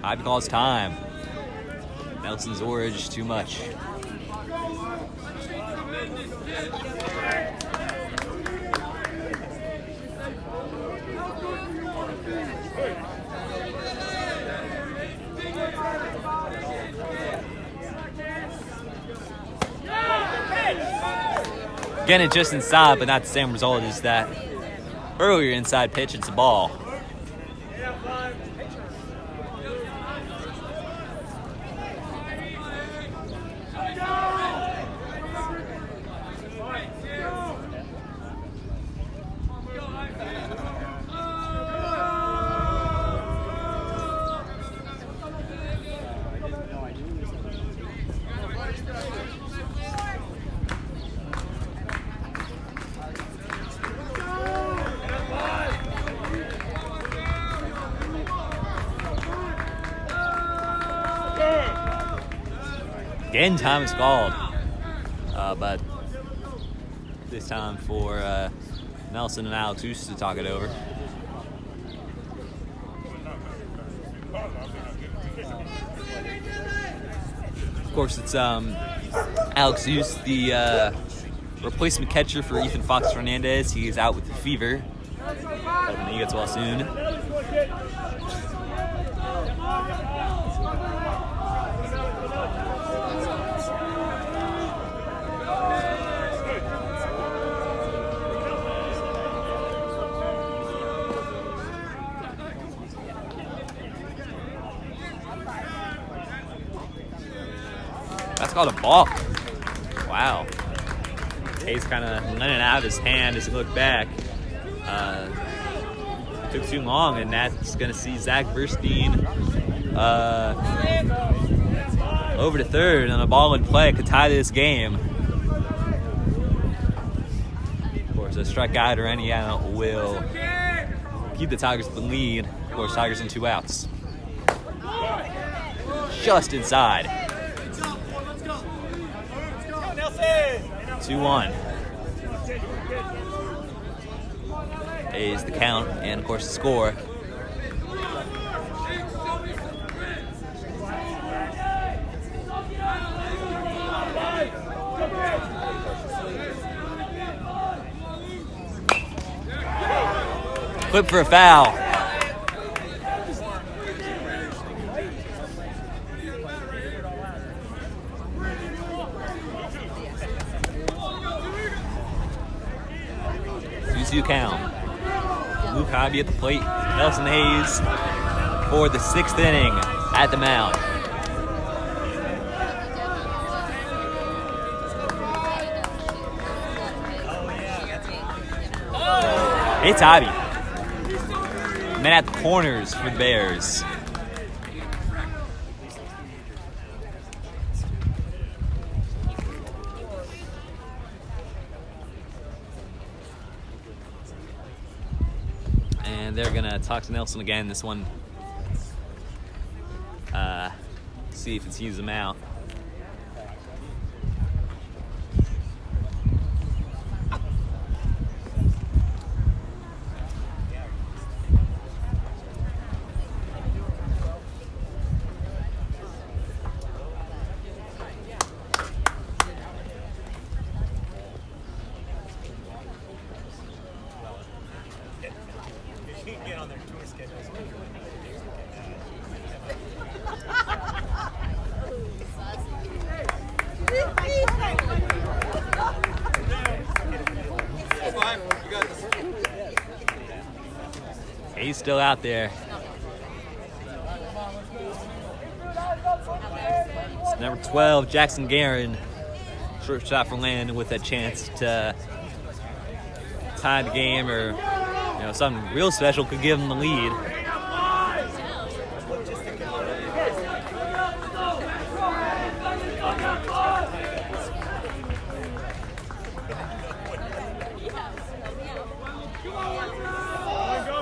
Ivy calls time. Nelson's Orange too much. Getting it just inside, but not the same result as that earlier inside pitch. It's a ball. Again, time is called, but this time for Nelson and Alex Hoos to talk it over. Of course, it's Alex Hoos, the replacement catcher for Ethan Fox Fernandez. He is out with the fever. Hoping he gets well soon. That's called a balk. Wow. Hayes kind of letting it out of his hand as he looked back. Took too long, and that's going to see Zach Burstein over to third, and a ball in play could tie this game. Of course, a strikeout or any out will keep the Tigers in the lead. Of course, Tigers in 2 outs. Just inside. 2-1. Is the count, and of course the score. Clip for a foul. Two count. Luke Hobby at the plate. Nelson Hayes for the 6th inning at the mound. It's Hobby. Men at the corners for the Bears. And they're gonna talk to Nelson again. This one, see if it's used him out. He's still out there. It's number 12, Jackson Guerin. Short shot for Landon with a chance to tie the game, or something real special could give him the lead.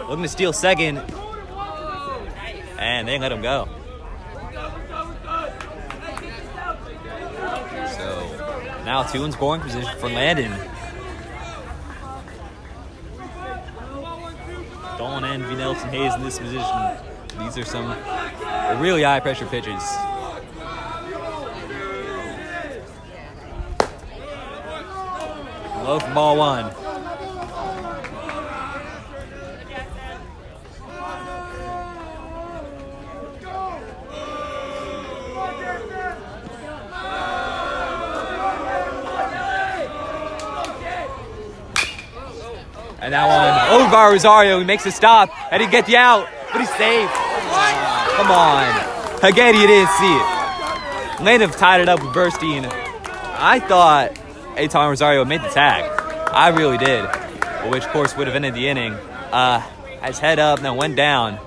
Looking to steal second, and they let him go. So now 2 in scoring position for Landon. Don't envy Nelson Hayes in this position. These are some really high pressure pitches. Low for ball 1. And that one over by Rosario. He makes a stop. And he get the out, but he's safe. Come on. Again, he didn't see it. Landon tied it up with Burstein. I thought Eitan Rosario made the tag. I really did. Which, of course, would have ended the inning. Has head up and then went down.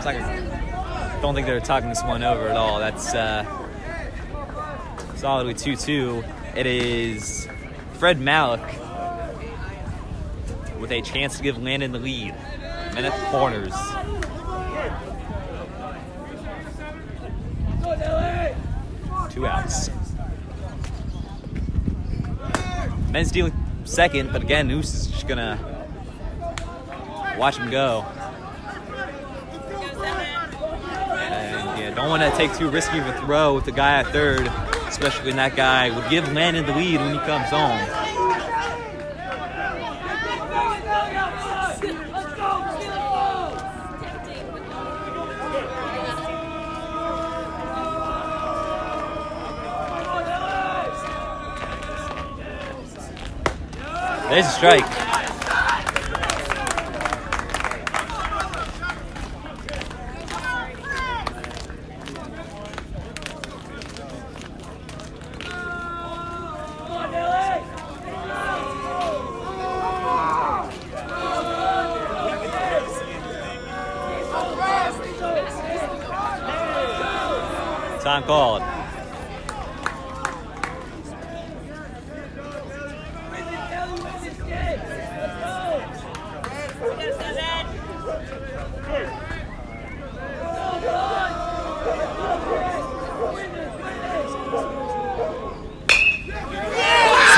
I don't think they're talking this one over at all. That's solidly 2-2. It is Fred Malik with a chance to give Landon the lead. Men at the corners. Two outs. Men's dealing second, but again, Noose is just gonna watch him go. And yeah, don't want to take too risky of a throw with the guy at third, especially when that guy would give Landon the lead when he comes home. There's a strike. Time called.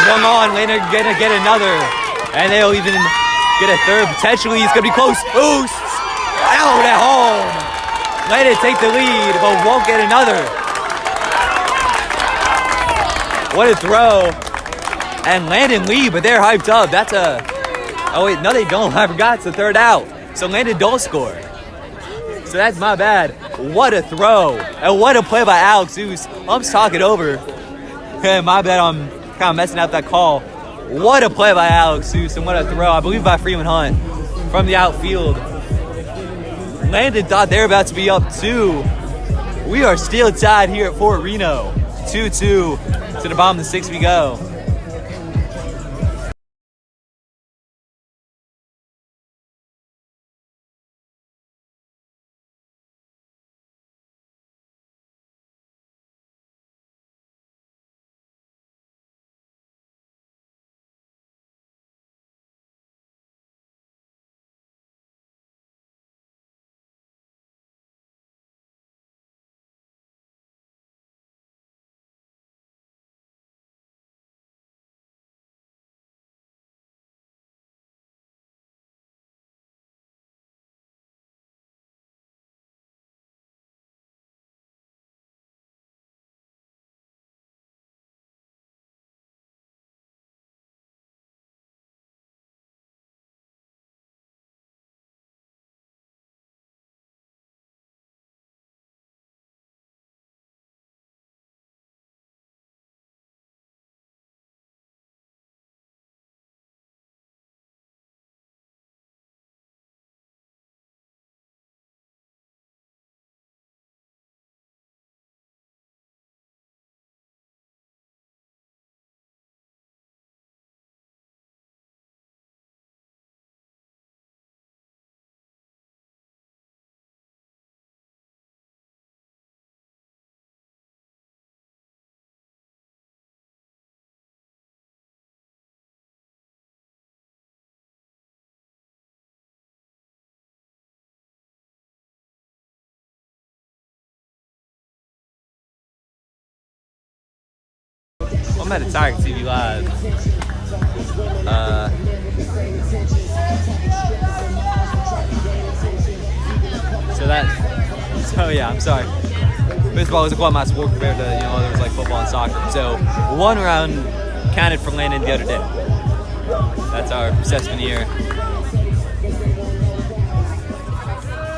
Swung on, Landon gonna get another, and they'll even get a third. Potentially, he's gonna be close. Boost out at home. Landon take the lead, but won't get another. What a throw! And Landon lead, but they're hyped up. That's a. Oh wait, no, they don't. I forgot. It's the third out. So Landon don't score. So that's my bad. What a throw. And what a play by Alex Zeus. I'm talking over. My bad, I'm kind of messing up that call. What a play by Alex Zeus and what a throw. I believe by Freeman Hunt from the outfield. Landon thought they were about to be up 2. We are still tied here at Fort Reno. 2-2. To the bottom of the 6th we go. I'm at a Tiger TV Live. So yeah, I'm sorry. Baseball isn't quite my sport compared to others like football and soccer. So one round counted for Landon the other day. That's our assessment here.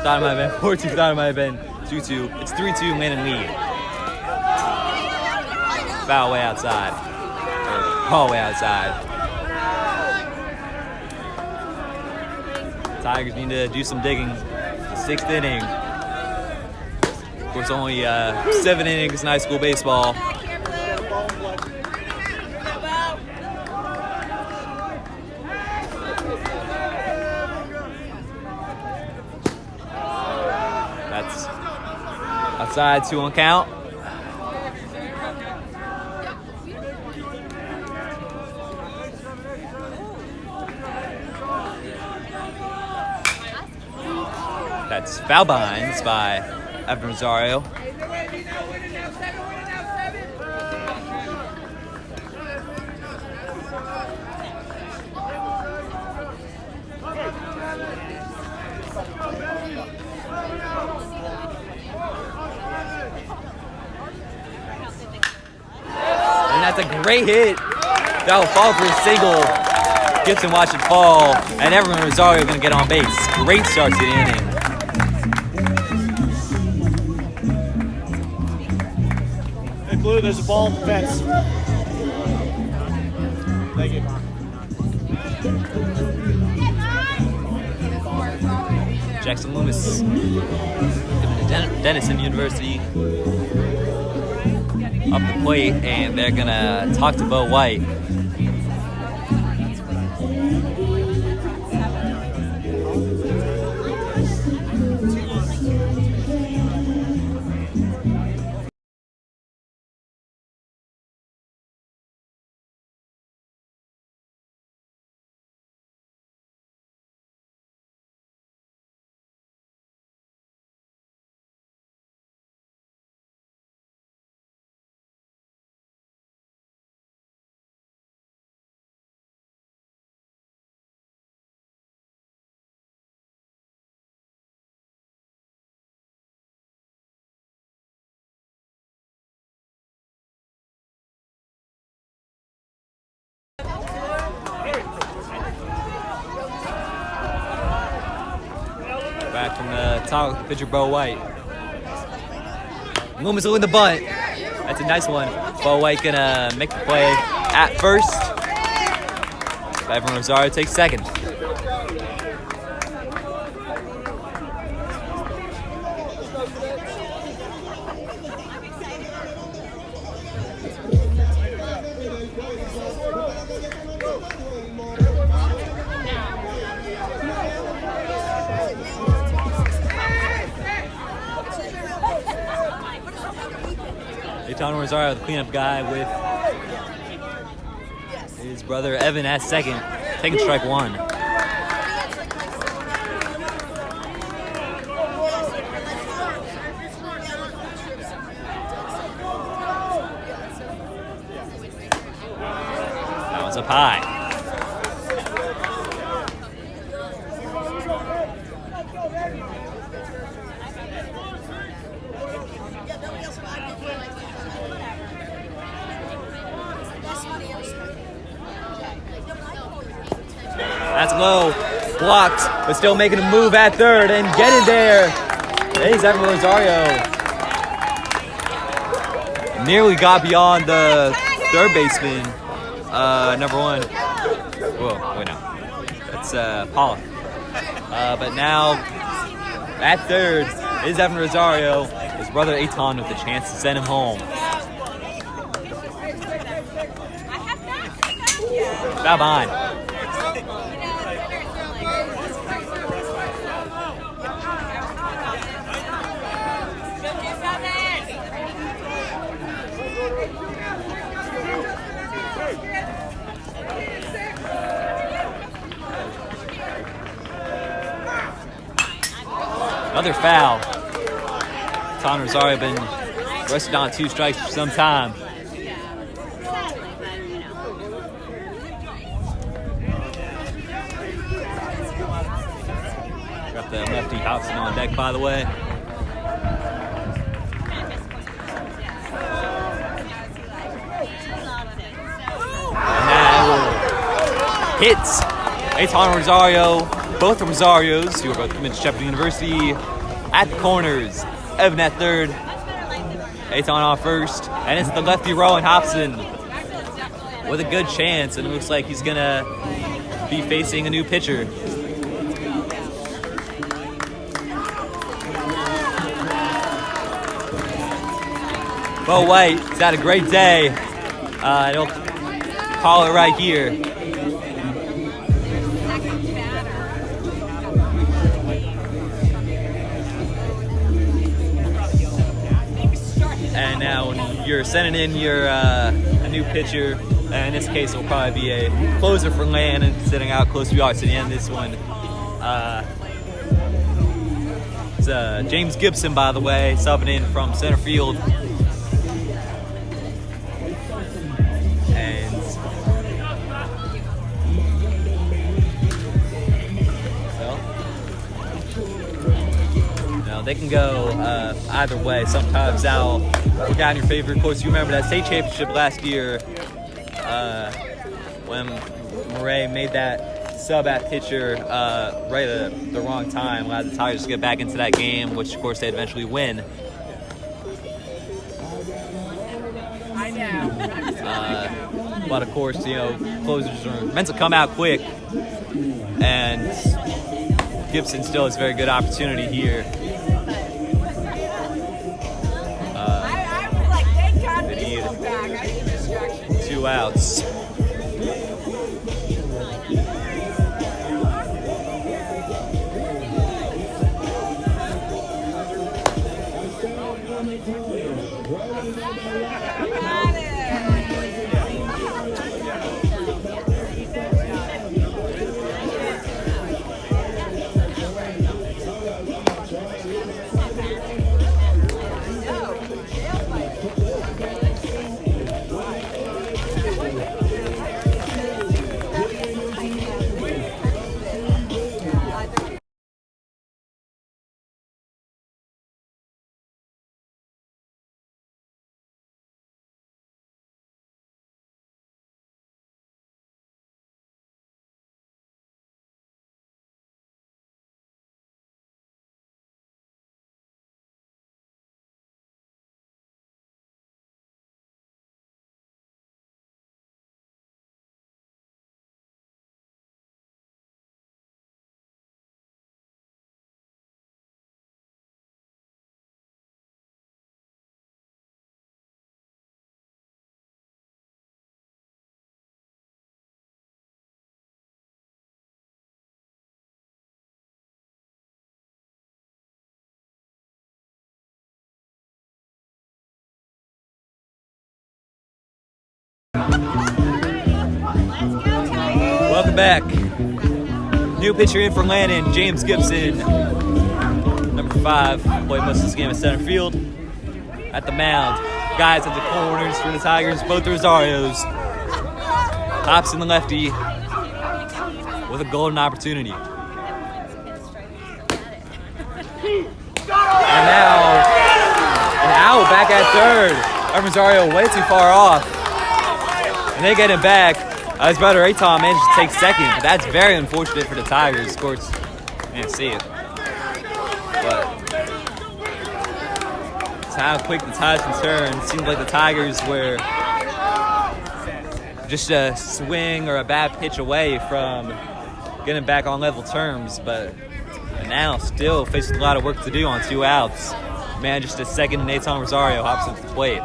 Thought it might have been 4-2, thought it might have been 2-2. It's 3-2, Landon lead. Foul way outside. Or ball way outside. Tigers need to do some digging. The 6th inning. Of course, only 7 innings in high school baseball. That's outside, 2 on count. That's foul behinds by Evan Rosario. And that's a great hit. That will fall for a single. Gibson watch it fall, and Evan Rosario going to get on base. Great start to the inning. Blue, there's a ball on the fence. Thank you. Jackson Loomis, Denison University, up the plate, and they're gonna talk to Bo White. Back from the top, pitcher Bo White. Loomis will win the bunt. That's a nice one. Bo White gonna make the play at first. Evan Rosario takes second. Daytona Rosario, the cleanup guy, with his brother Evan at second, taking strike 1. That one's up high. That's low, blocked, but still making a move at third and getting there. There's Evan Rosario. Nearly got beyond the third baseman, number 1. Whoa, wait, no. That's Pollock. But now at third is Evan Rosario. His brother Aton with the chance to send him home. Foul behind. Another foul. Ton Rosario been rested on 2 strikes for some time. Got the lefty Hobson on deck, by the way. And that hits Eitan Rosario, both Rosarios, who are both committed to Shepherd University, at the corners. Evan at third, Eitan on first, and it's the lefty Rowan Hobson with a good chance, and it looks like he's gonna be facing a new pitcher. Bo White, he's had a great day. He'll call it right here. And now when you're sending in your a new pitcher, and in this case it'll probably be a closer for Landon, sitting out close to the end of this one. It's James Gibson, by the way, subbing in from center field. And well, they can go either way. Sometimes that'll work out in your favor. Of course, you remember that state championship last year when Murray made that sub at pitcher right at the wrong time, allowed the Tigers to get back into that game, which of course they'd eventually win. But of course, closers are meant to come out quick, and Gibson still has a very good opportunity here. They need 2 outs. Welcome back. New pitcher in for Landon, James Gibson. Number 5, played most of this game at center field. At the mound, guys at the corners for the Tigers, both Rosarios. Hobson, the lefty, with a golden opportunity. And now, an out back at third. Rosario way too far off. And they get it back. His brother Eitan managed to take second, but that's very unfortunate for the Tigers. Of course, you can't see it. But it's how quick the tides can turn. It seemed like the Tigers were just a swing or a bad pitch away from getting back on level terms, but now still facing a lot of work to do on 2 outs. Man, just a second, and Eitan Rosario hops at the plate.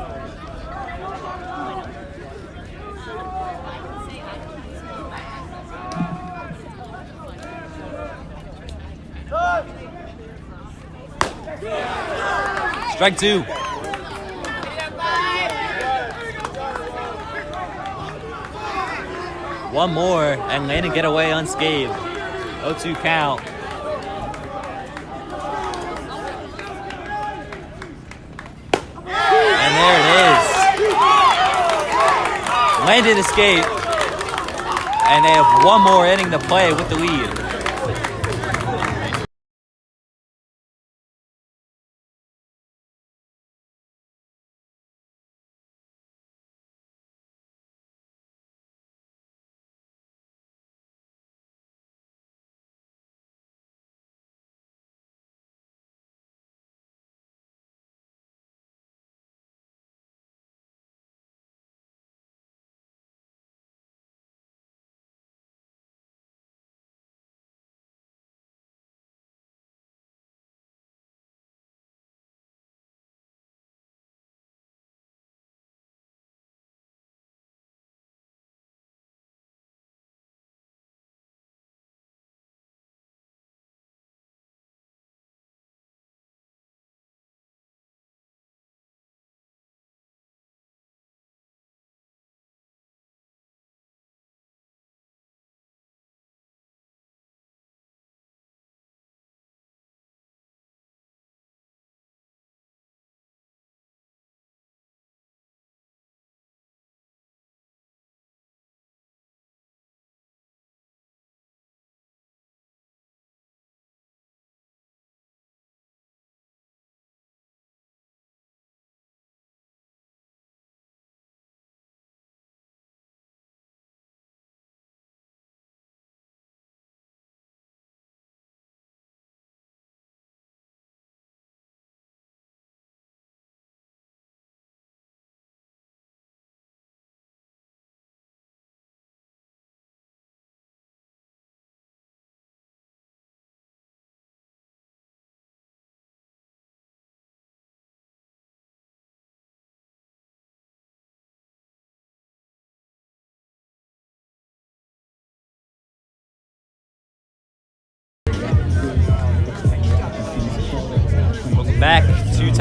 Strike 2. One more, and Landon get away unscathed. 0-2 count. And there it is. Landon escaped, and they have one more inning to play with the lead.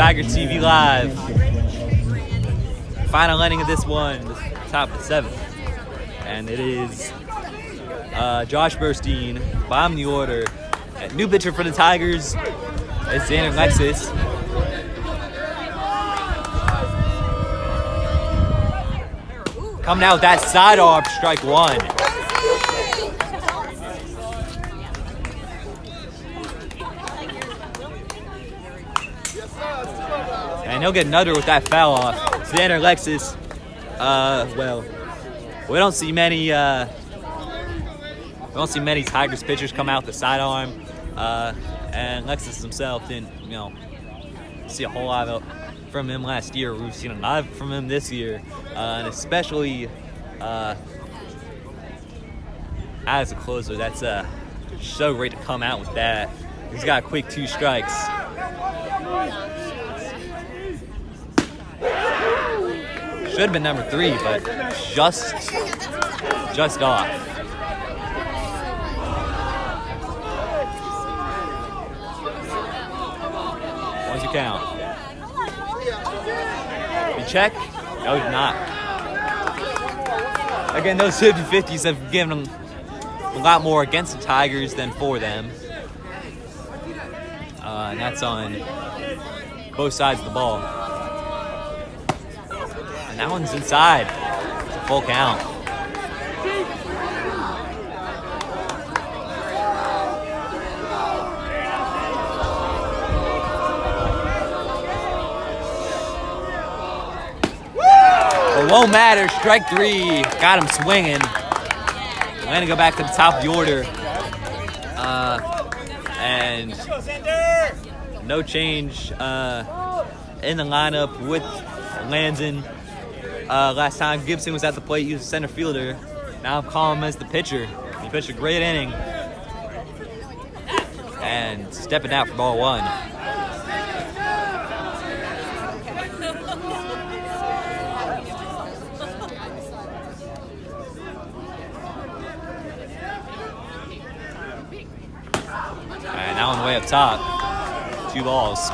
Tiger TV Live. Final inning of this one, the top of the 7th. And it is Josh Burstein, bottom of the order. New pitcher for the Tigers. It's Xander Lexus. Coming out with that side off, strike 1. And he'll get another with that foul off. Xander Lexus, well, we don't see many Tigers pitchers come out with the sidearm, and Lexus himself didn't, see a whole lot of from him last year. We've seen a lot from him this year, and especially as a closer. That's so great to come out with that. He's got a quick 2 strikes. Should have been number 3, but just off. What's your count? You check? No, you're not. Again, those 50-50s have given them a lot more against the Tigers than for them. And that's on both sides of the ball. And that one's inside. It's a full count. It won't matter. Strike 3. Got him swinging. We're going to go back to the top of the order. And no change in the lineup with Landon. Last time Gibson was at the plate, he was a center fielder. Now I'm calling him as the pitcher. He pitched a great inning. And stepping out for ball 1. And now on the way up top, 2 balls.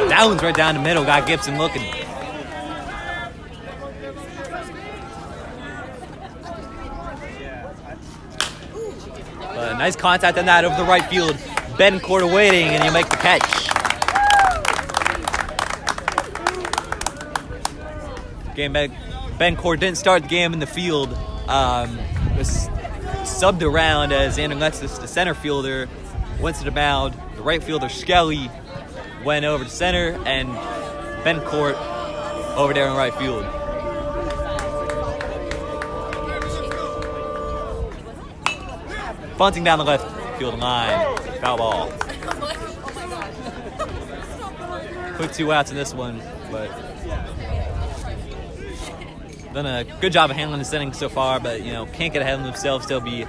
That one's right down the middle. Got Gibson looking. But nice contact on that over the right field. Ben Court waiting, and you make the catch. Ben Court didn't start the game in the field. Was subbed around as Xander Lexus, the center fielder, went to the mound. The right fielder, Skelly, went over to center, and Ben Court over there in right field. Bunting down the left field line. Foul ball. Quick 2 outs in this one, but done a good job of handling this inning so far, but can't get ahead of themselves. They'll be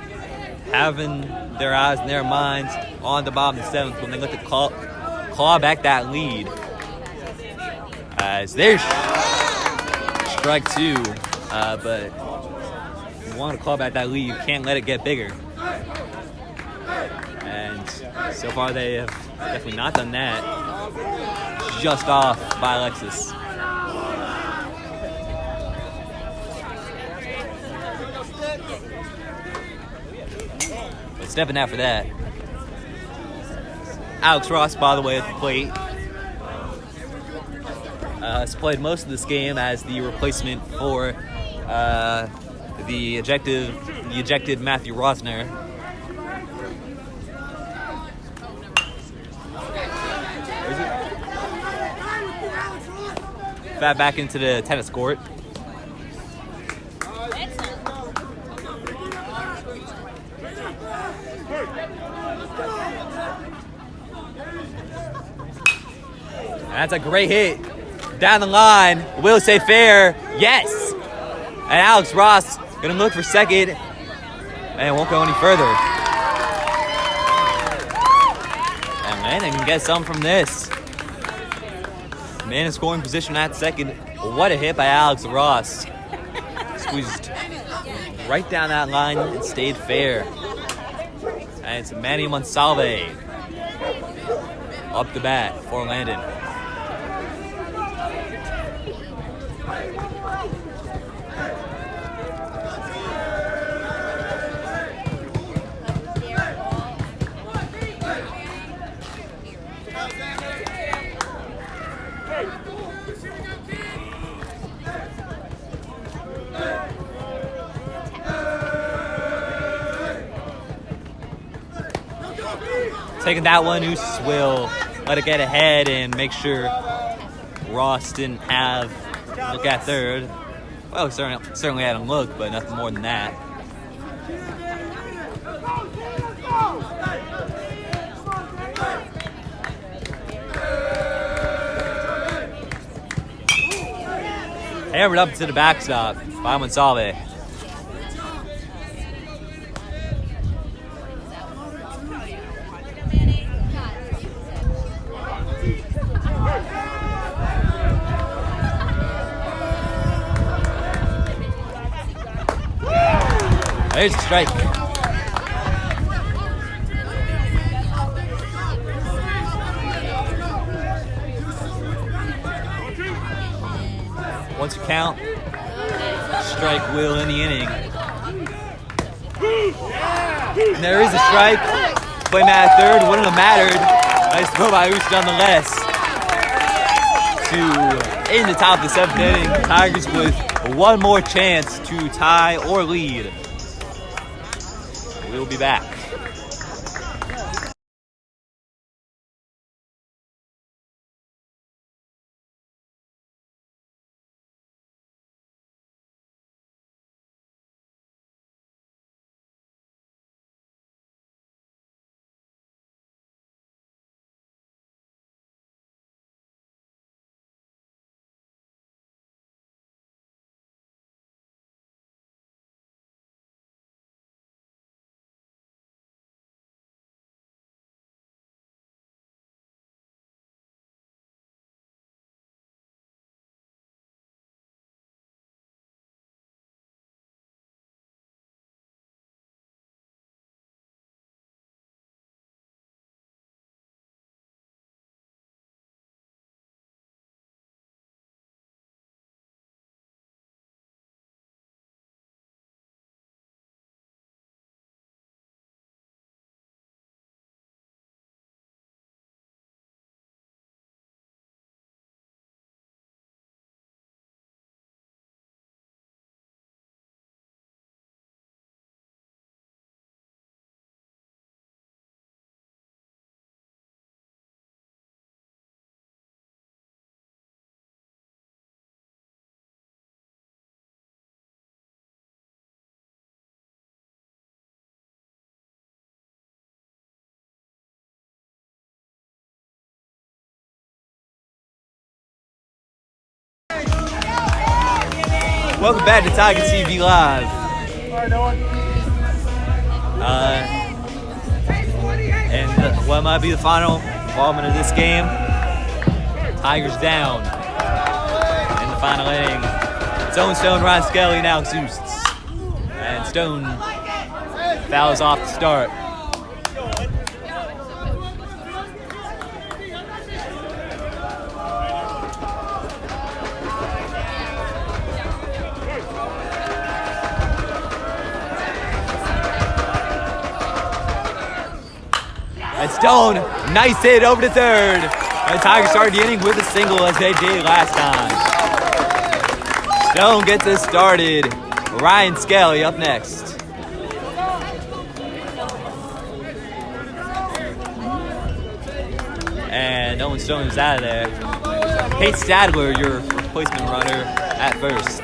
having their eyes and their minds on the bottom of the 7th when they look to claw back that lead. As there's strike 2, but you want to claw back that lead, you can't let it get bigger. And so far they have definitely not done that. Just off by Alexis. But stepping out for that, Alex Ross, by the way, at the plate. Has played most of this game as the replacement for the ejected Matthew Rosner. Back into the tennis court. That's a great hit. Down the line. Will say fair. Yes. And Alex Ross gonna look for second. And won't go any further. And Landon can get some from this. Man in scoring position at second. What a hit by Alex Ross. Squeezed right down that line and stayed fair. And it's Manny Monsalve up the bat for Landon. Taking that one, Oos will let it get ahead and make sure Ross didn't have look at third. Well, he certainly had a look, but nothing more than that. Hammered up to the backstop by Monsalve. There's a strike. Once you count, strike will in the inning. And there is a strike. Play Matt at third, wouldn't have mattered. Nice throw by Oos nonetheless. To in the top of the 7th inning, Tigers with one more chance to tie or lead. We'll be back. Welcome back to Tiger TV Live. And what might be the final involvement of this game? Tigers down in the final inning. Stone, Ryan Skelly now Zeus. And Stone fouls off the start. And Stone, nice hit over to third. And the Tigers started the inning with a single as they did last time. Stone gets us started. Ryan Skelly up next. And Owen Stone is out of there. Kate Stadler, your replacement runner at first.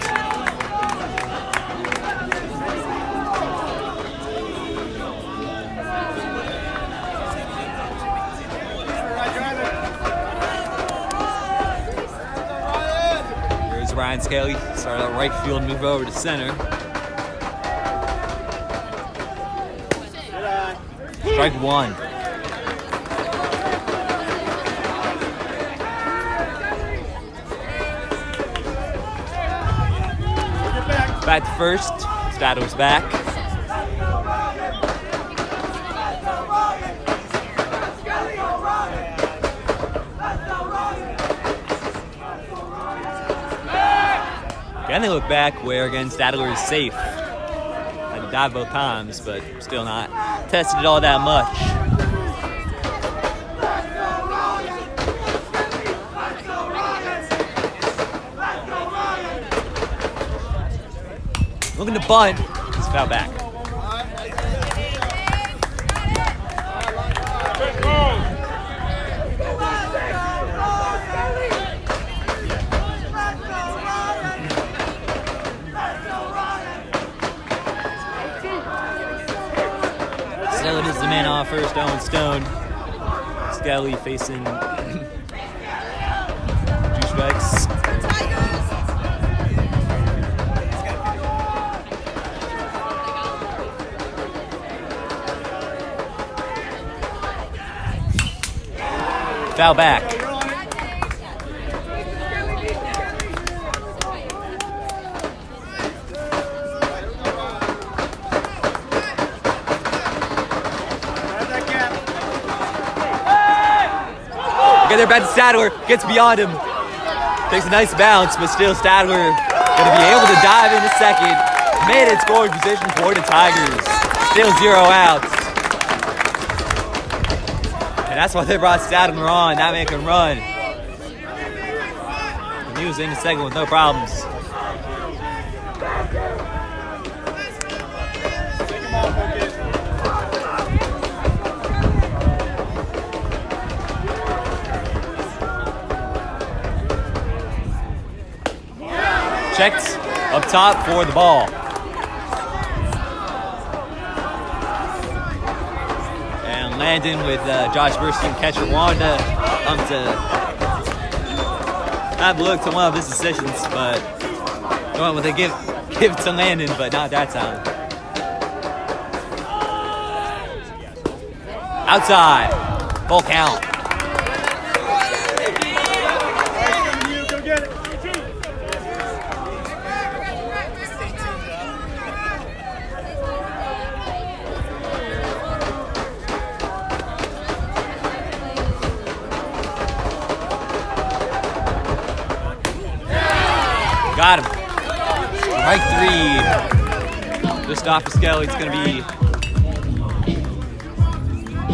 Ryan Skelly started at right field, move over to center. Strike one. Back to first, Stadler's back. Again, they look back where, again, Stadler is safe. Had to dive both times, but still not tested it all that much. Looking to bunt. He's fouled back. Skelly is the man off first, Owen Stone. Skelly facing two strikes. Foul back. Again, they're back to Stadler. Gets beyond him. Takes a nice bounce, but still Stadler going to be able to dive in a second. Made it scoring position for the Tigers. Still 0 outs. And that's why they brought Stadler on, not make him run. And he was in the second with no problems. Checked up top for the ball. And Landon with Josh Burstein, catcher Wanda, to not look to one of his decisions, but going with a give to Landon, but not that time. Outside, full count. Got him. Strike 3. Just off of Skelly. It's going to be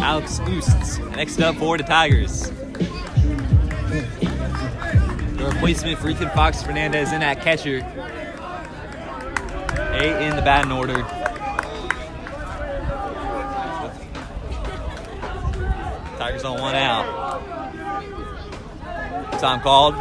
Alex Oost. Next up for the Tigers. The replacement for Ethan Fox Fernandez in at catcher. 8 in the batting order. Tigers on 1 out. Time called.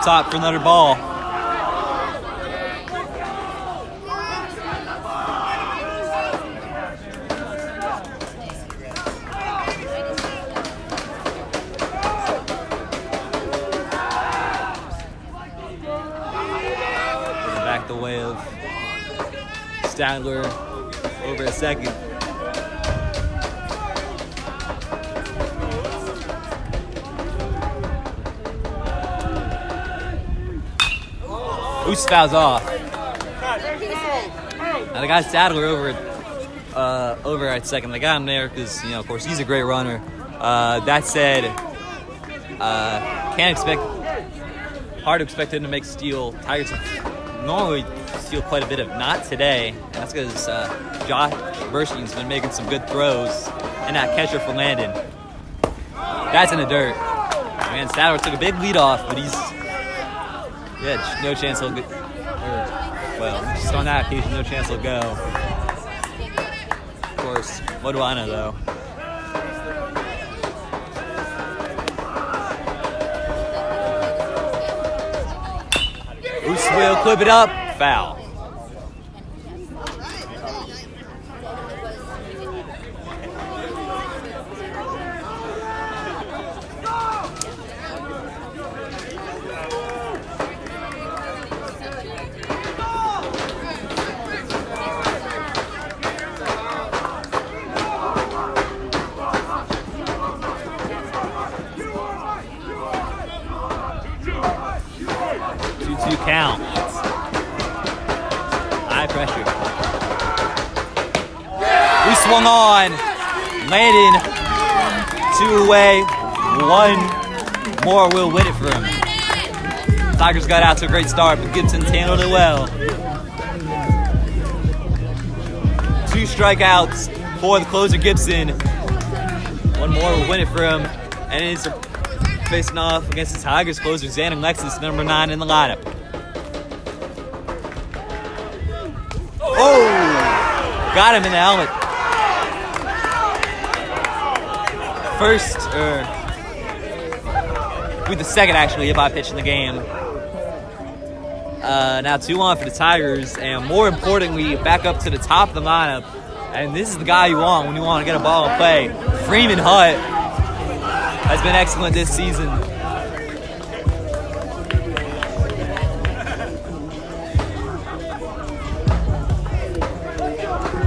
Top for another ball. Back the way of Stadler over a second. Oost fouls off. Now they got Stadler over at second. They got him there because, of course, he's a great runner. That said, hard to expect him to make steal. Tigers normally steal quite a bit of, not today. And that's because Josh Burstein's been making some good throws. And that catcher for Landon. That's in the dirt. Man, Stadler took a big lead off, but he's no chance he'll get. Just on that occasion, no chance he'll go. Of course, what do I know though? Oos will clip it up. Foul. We swung on. Landon, 2 away. 1 more will win it for him. Tigers got out to a great start, but Gibson's handled it well. 2 strikeouts for the closer, Gibson. 1 more will win it for him. And it's facing off against the Tigers closer, Xanon Lexus, number 9 in the lineup. Oh! Got him in the helmet. First, with the second actually, if I pitch in the game. Now 2 on for the Tigers, and more importantly, back up to the top of the lineup. And this is the guy you want when you want to get a ball and play. Freeman Hunt has been excellent this season.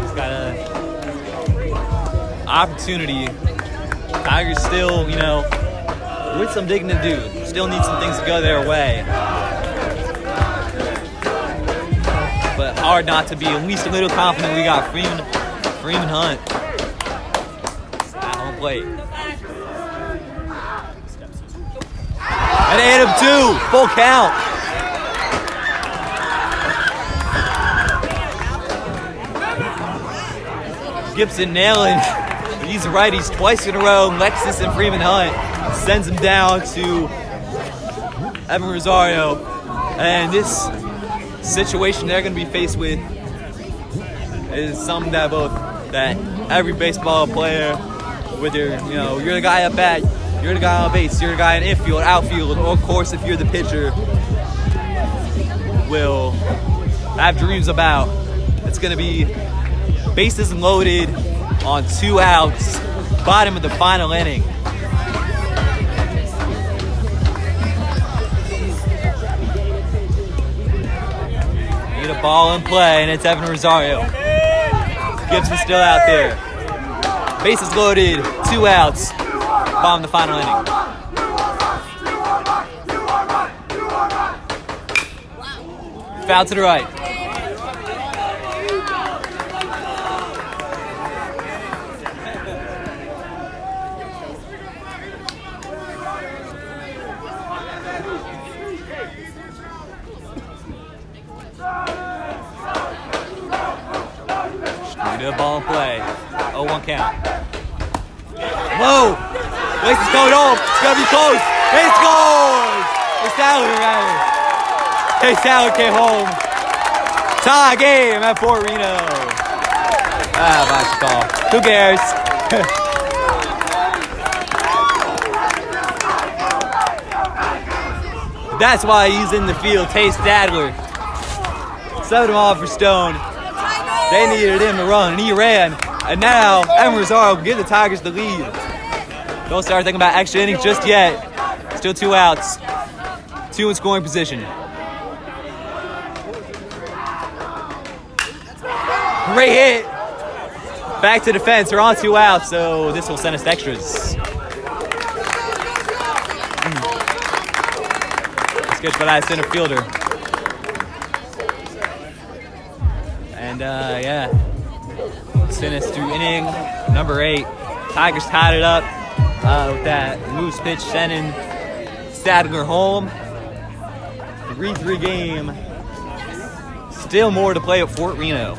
He's got an opportunity. Tigers still, with some digging to do. Still need some things to go their way. But hard not to be at least a little confident we got Freeman Hunt at home plate. And they hit him 2, full count. Gibson nailing these righties twice in a row. Lexus and Freeman Hunt sends him down to Evan Rosario. And this situation they're going to be faced with is something that every baseball player, whether you're the guy up bat, you're the guy on base, you're the guy in infield, outfield, or of course if you're the pitcher, will have dreams about. It's going to be bases loaded on 2 outs, bottom of the final inning. Need a ball in play, and it's Evan Rosario. Gibson's still out there. Bases loaded, 2 outs, bottom of the final inning. Foul to the right. Good ball in play. 0-1 count. Whoa! Lace is going home. It's going to be close. He scores! Chase Allen, rather. Chase Allen came home. Tie game at Fort Reno. Bye, call. Who cares? That's why he's in the field. Chase Stadler. 7 off for Stone. They needed him to run, and he ran. And now, Evan Rosario will give the Tigers the lead. Don't start thinking about extra innings just yet. Still 2 outs. 2 in scoring position. Great hit. Back to defense. We're on 2 outs, so this will send us to extras. That's good for that center fielder. And, sent us through inning number 8. Tigers tied it up with that moves pitch sending Stadler home. 3-3 game. Still more to play at Fort Reno.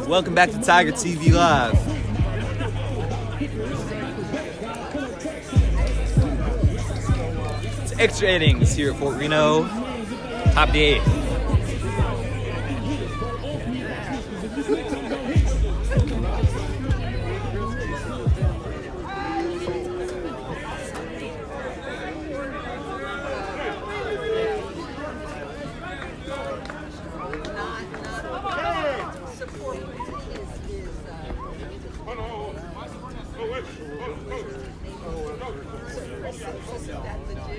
Welcome back to Tiger TV Live. It's extra innings here at Fort Reno. Top of the 8th.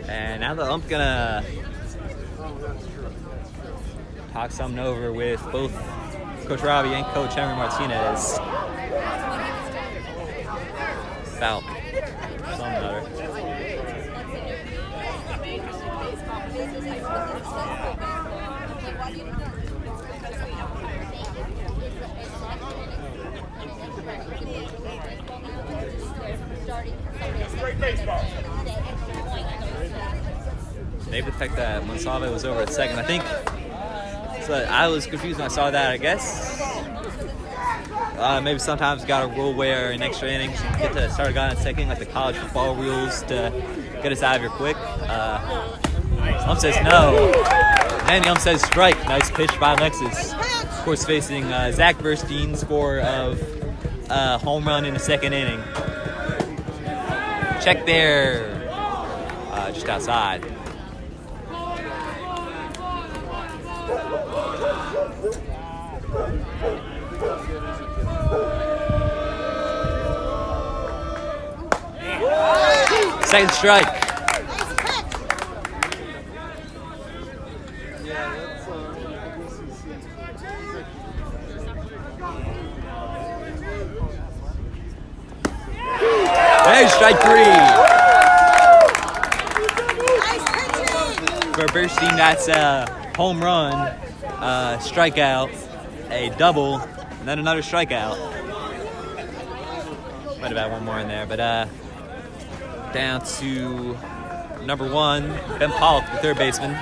And now the ump's gonna talk something over with both Coach Robbie and Coach Henry Martinez about something other. Maybe the fact that Monsalve was over at second. I think so. I was confused when I saw that. I guess maybe sometimes you got a rule where in extra innings you get to start a guy in second, like the college football rules, to get us out of here quick. Ump says no, and the ump says strike. Nice pitch by Alexis. Of course, facing Zach Burstein, score of home run in the second inning. Check there, just outside. Second strike. Hey, strike 3. For Burstein, that's a home run, strikeout, a double, and then another strikeout. Might have had one more in there, but down to number 1, Ben Pollock, the third baseman.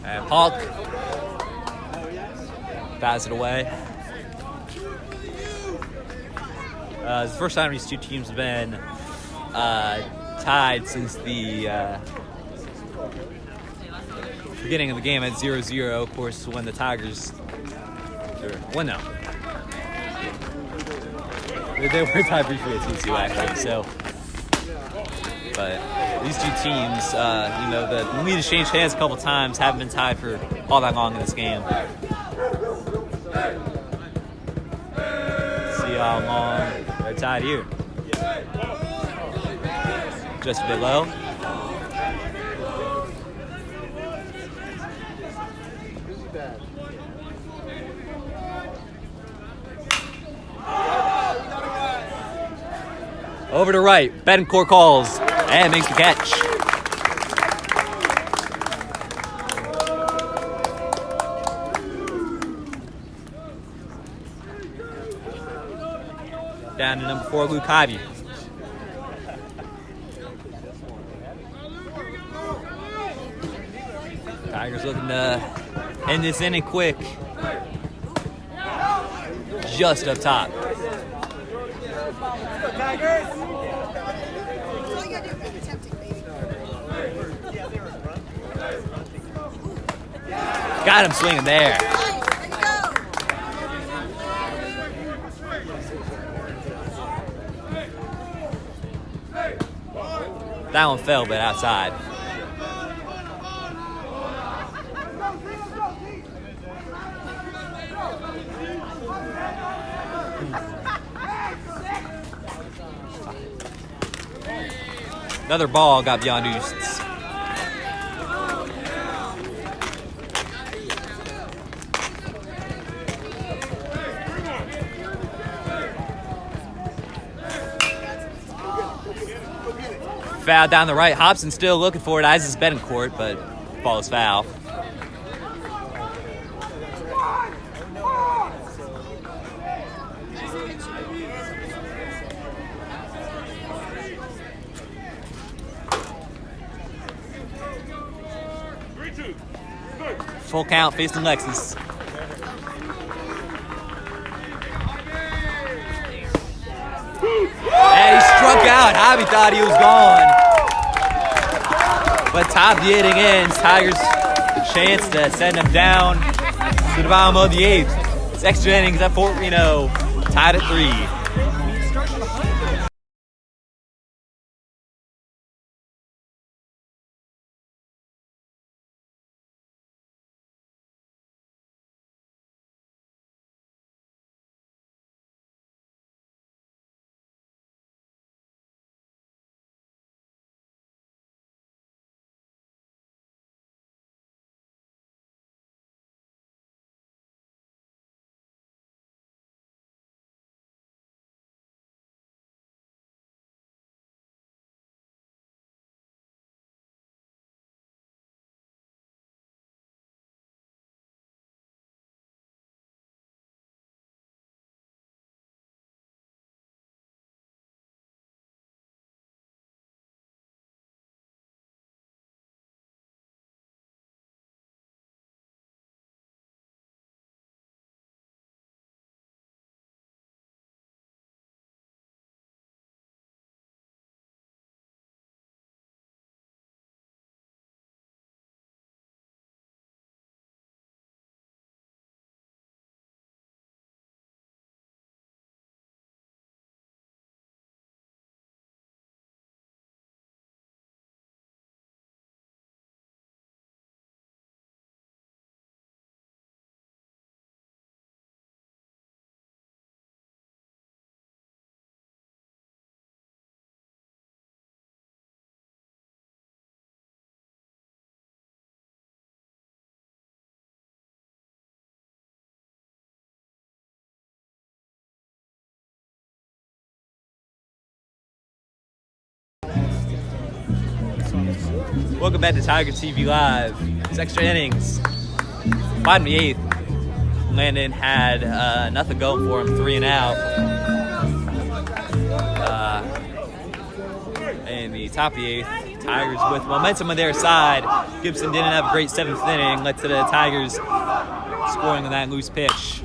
And Pollock bats it away. It's the first time these two teams have been tied since the beginning of the game at 0-0. Of course, when the Tigers, well, no, they were tied briefly at 2-2 actually. So, but these two teams, the lead has changed hands a couple times, haven't been tied for all that long in this game. See how long they're tied here. Just a bit low. Over to right, Betancourt calls and makes the catch. Down to number 4, Luke Ivey. Tigers looking to end this inning quick. Just up top. Tigers! Got him swinging there. That one fell, but outside. Another ball got beyond Eustis. Foul down the right. Hobson still looking for it. Eyes is Betancourt, but ball is foul. Full count facing Lexus. And he struck out. Javi thought he was gone. But top of the inning ends. Tigers a chance to send him down to the bottom of the 8th. It's extra innings at Fort Reno. Tied at 3. Welcome back to Tiger TV Live. It's extra innings. Bottom of the 8th. Landon had nothing going for him, 3 and out. In the top of the 8th, Tigers with momentum on their side. Gibson didn't have a great 7th inning. Led to the Tigers scoring on that loose pitch.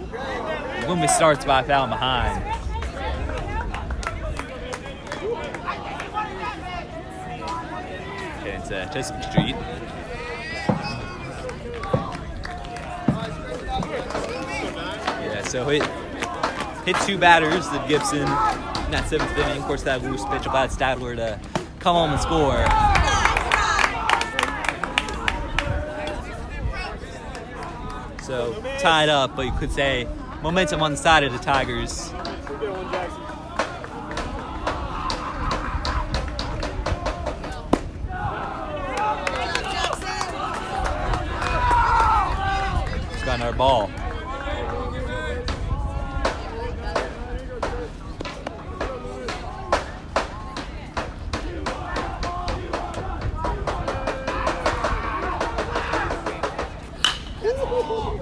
Loomis starts by fouling behind. Into Chesapeake Street. Yeah, so hit 2 batters that Gibson in that 7th inning. Of course, that loose pitch allowed Stadler to come home and score. So tied up, but you could say momentum on the side of the Tigers. Got our ball.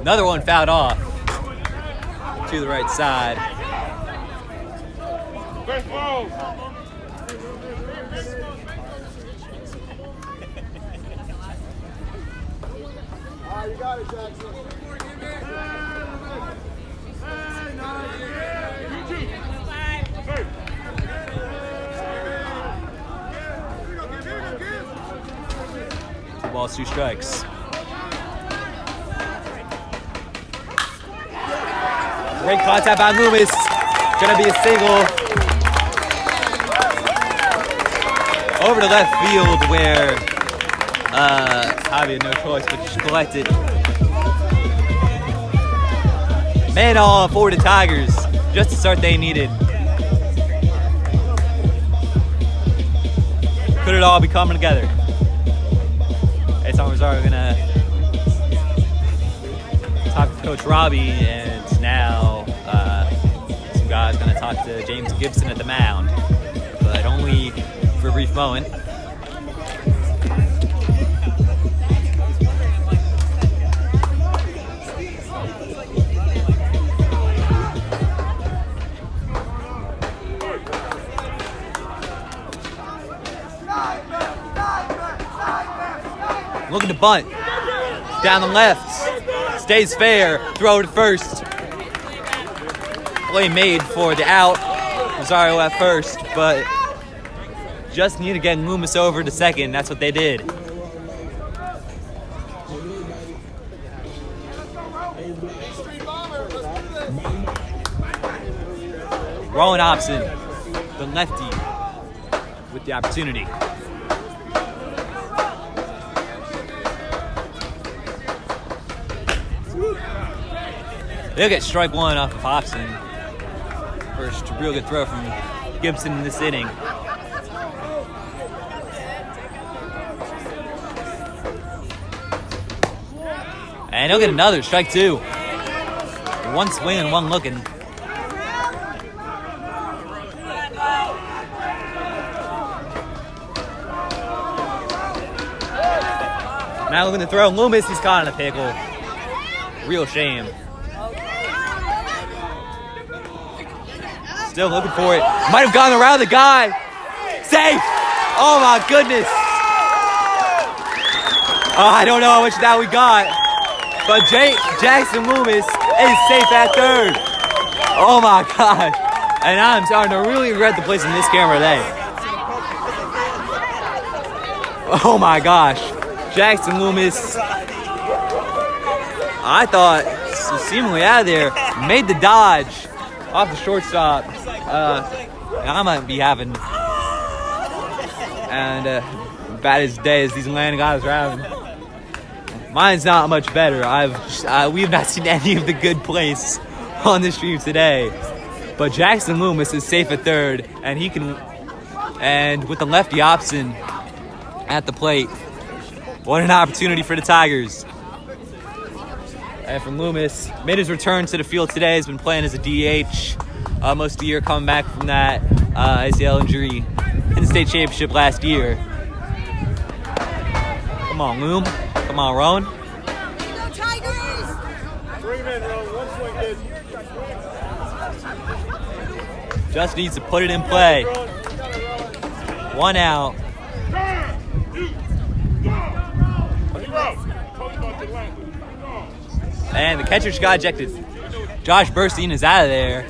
Another one fouled off to the right side. First ball. You got it, Jackson. Two balls, 2 strikes. Great contact by Loomis. Gonna be a single. Over to left field where Javi had no choice but just collect it. Man on for the Tigers. Just the start they needed. Could it all be coming together? Edson Rosario gonna talk to Coach Robbie, and now some guys gonna talk to James Gibson at the mound, but only for a brief moment. Looking to bunt down the left. stays fair. Throw to first. Play made for the out. Rosario at first, but just need to get Loomis over to second. That's what they did. Rowan Hobson, the lefty, with the opportunity. They'll get strike one off of Hobson. First real good throw from Gibson in this inning. And he'll get another strike two. One swing and one looking. Now looking to throw Loomis, he's caught in a pickle. Real shame. Still looking for it. Might have gone around the guy. Safe! Oh my goodness. I don't know how much of that we got. But Jackson Loomis is safe at third. Oh my gosh. And I'm starting to really regret the placing this camera today. Oh my gosh. Jackson Loomis, I thought, seemingly out of there, made the dodge off the shortstop. I might be having bad as day as these Landon guys are having. Mine's not much better. We have not seen any of the good plays on the stream today. But Jackson Loomis is safe at third, and he can. And with the lefty Hobson at the plate, what an opportunity for the Tigers. And from Loomis, made his return to the field today. Has been playing as a DH most of the year, coming back from that ACL injury in the state championship last year. Come on, Loom. Come on, Rowan. Go Tigers! 3 men, Rowan. 1 swing, kid. Just needs to put it in play. 1 out. And the catcher just got ejected. Josh Burstein is out of there.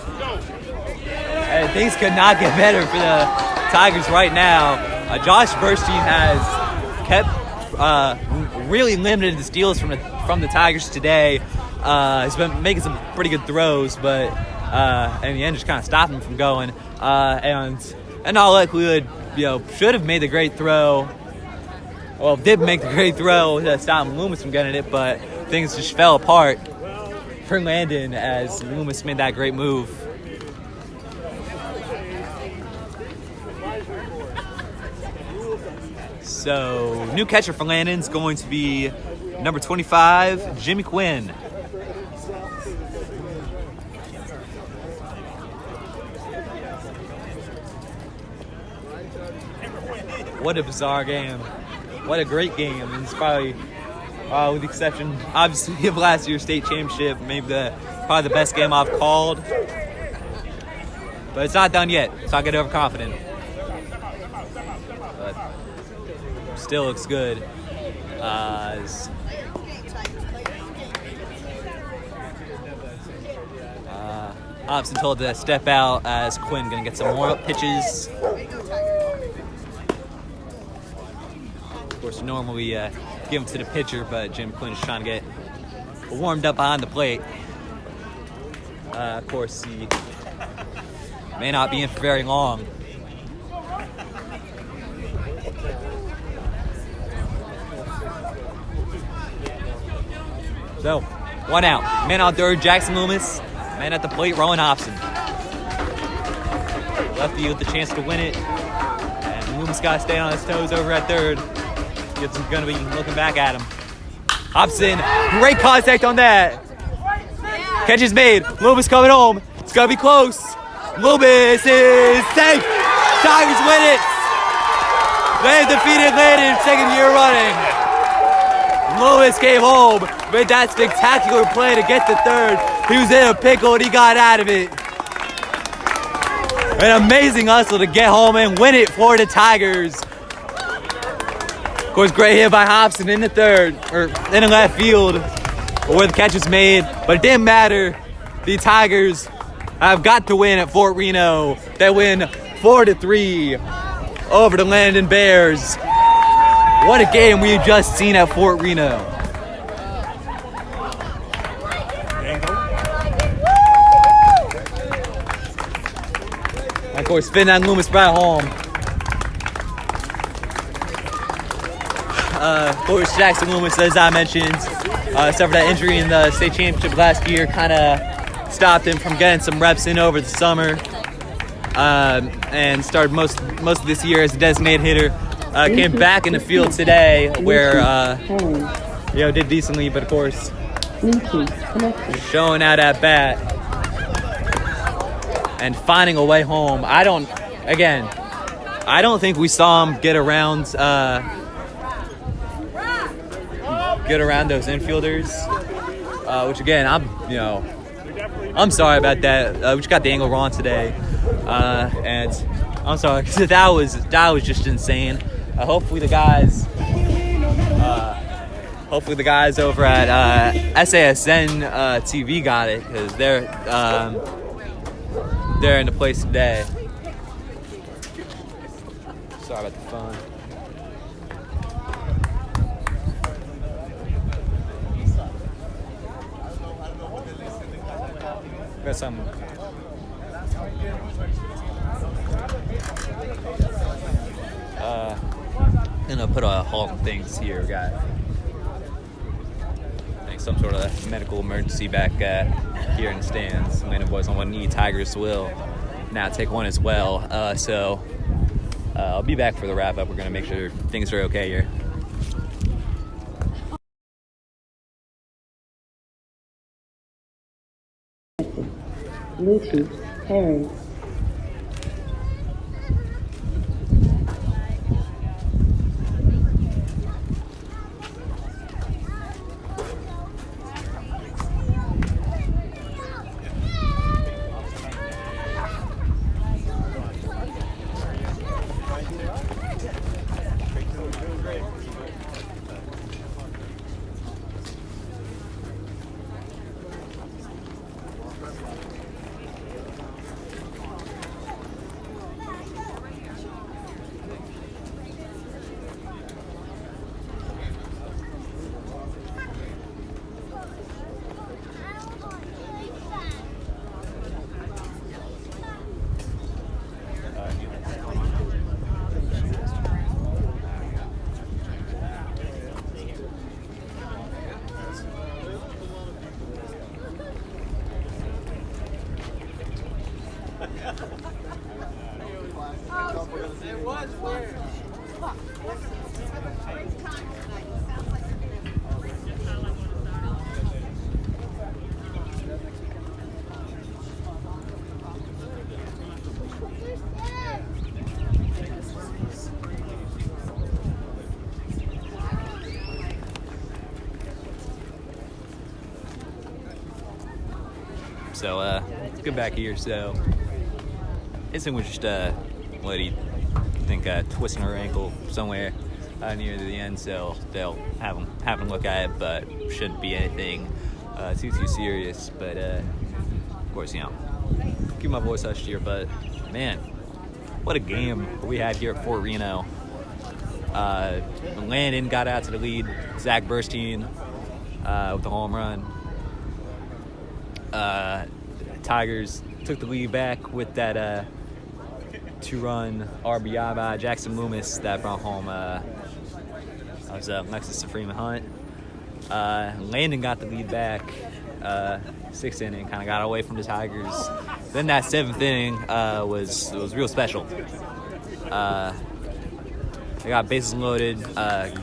And things could not get better for the Tigers right now. Josh Burstein has kept really limited the steals from the Tigers today. He's been making some pretty good throws, but in the end just kind of stopped him from going. And in all likelihood, should have made the great throw. Well, did make the great throw to stop Loomis from getting it, but things just fell apart for Landon as Loomis made that great move. So, new catcher for Landon's going to be number 25, Jimmy Quinn. What a bizarre game. What a great game. It's probably, with the exception, obviously, of last year's state championship, maybe probably the best game I've called. But it's not done yet, so I get overconfident. But still looks good. Hobson told to step out as Quinn going to get some warm-up pitches. Of course, normally give him to the pitcher, but Jim Quinn is trying to get warmed up behind the plate. Of course, he may not be in for very long. So, 1 out. Man out third, Jackson Loomis. Man at the plate, Rowan Hobson. Lefty with the chance to win it. And Loomis got to stay on his toes over at third. Gibson's going to be looking back at him. Hobson, great contact on that. Catch is made. Loomis coming home. It's going to be close. Loomis is safe. Tigers win it. They have defeated Landon 2nd year running. Loomis came home, made that spectacular play to get to third. He was in a pickle and he got out of it. An amazing hustle to get home and win it for the Tigers. Of course, great hit by Hobson in the third, or in the left field. or where the catch was made, but it didn't matter. The Tigers have got to win at Fort Reno. They win 4-3 over the Landon Bears. What a game we've just seen at Fort Reno. And of course, Finn and Loomis brought it home. Of course, Jackson Loomis, as I mentioned, suffered that injury in the state championship last year, kind of stopped him from getting some reps in over the summer, and started most of this year as a designated hitter. Came back in the field today where, did decently, but of course, showing out at bat and finding a way home. I don't think we saw him get around those infielders, which again, I'm sorry about that. We just got the angle wrong today, and I'm sorry because that was just insane. Hopefully the guys over at SASN TV got it, because they're in the place today. Sorry about the phone. Got some. Gonna put a halt on things here. Got some sort of medical emergency back here in the stands. Landon boys on one knee. Tigers will now take one as well. So I'll be back for the wrap up. We're gonna make sure things are okay here. Bluetooth pairing. So let's get back here. So his thing was just lady, I think twisting her ankle somewhere near the end. So they'll have him look at it, but shouldn't be anything too serious. But of course, keep my voice hushed here. But man, what a game we had here at Fort Reno. Landon got out to the lead. Zach Burstein with the home run. Tigers took the lead back with that 2-run RBI by Jackson Loomis that brought home Lexus to Freeman Hunt. Landon got the lead back 6th inning, kind of got away from the Tigers. Then that 7th inning was real special. They got bases loaded.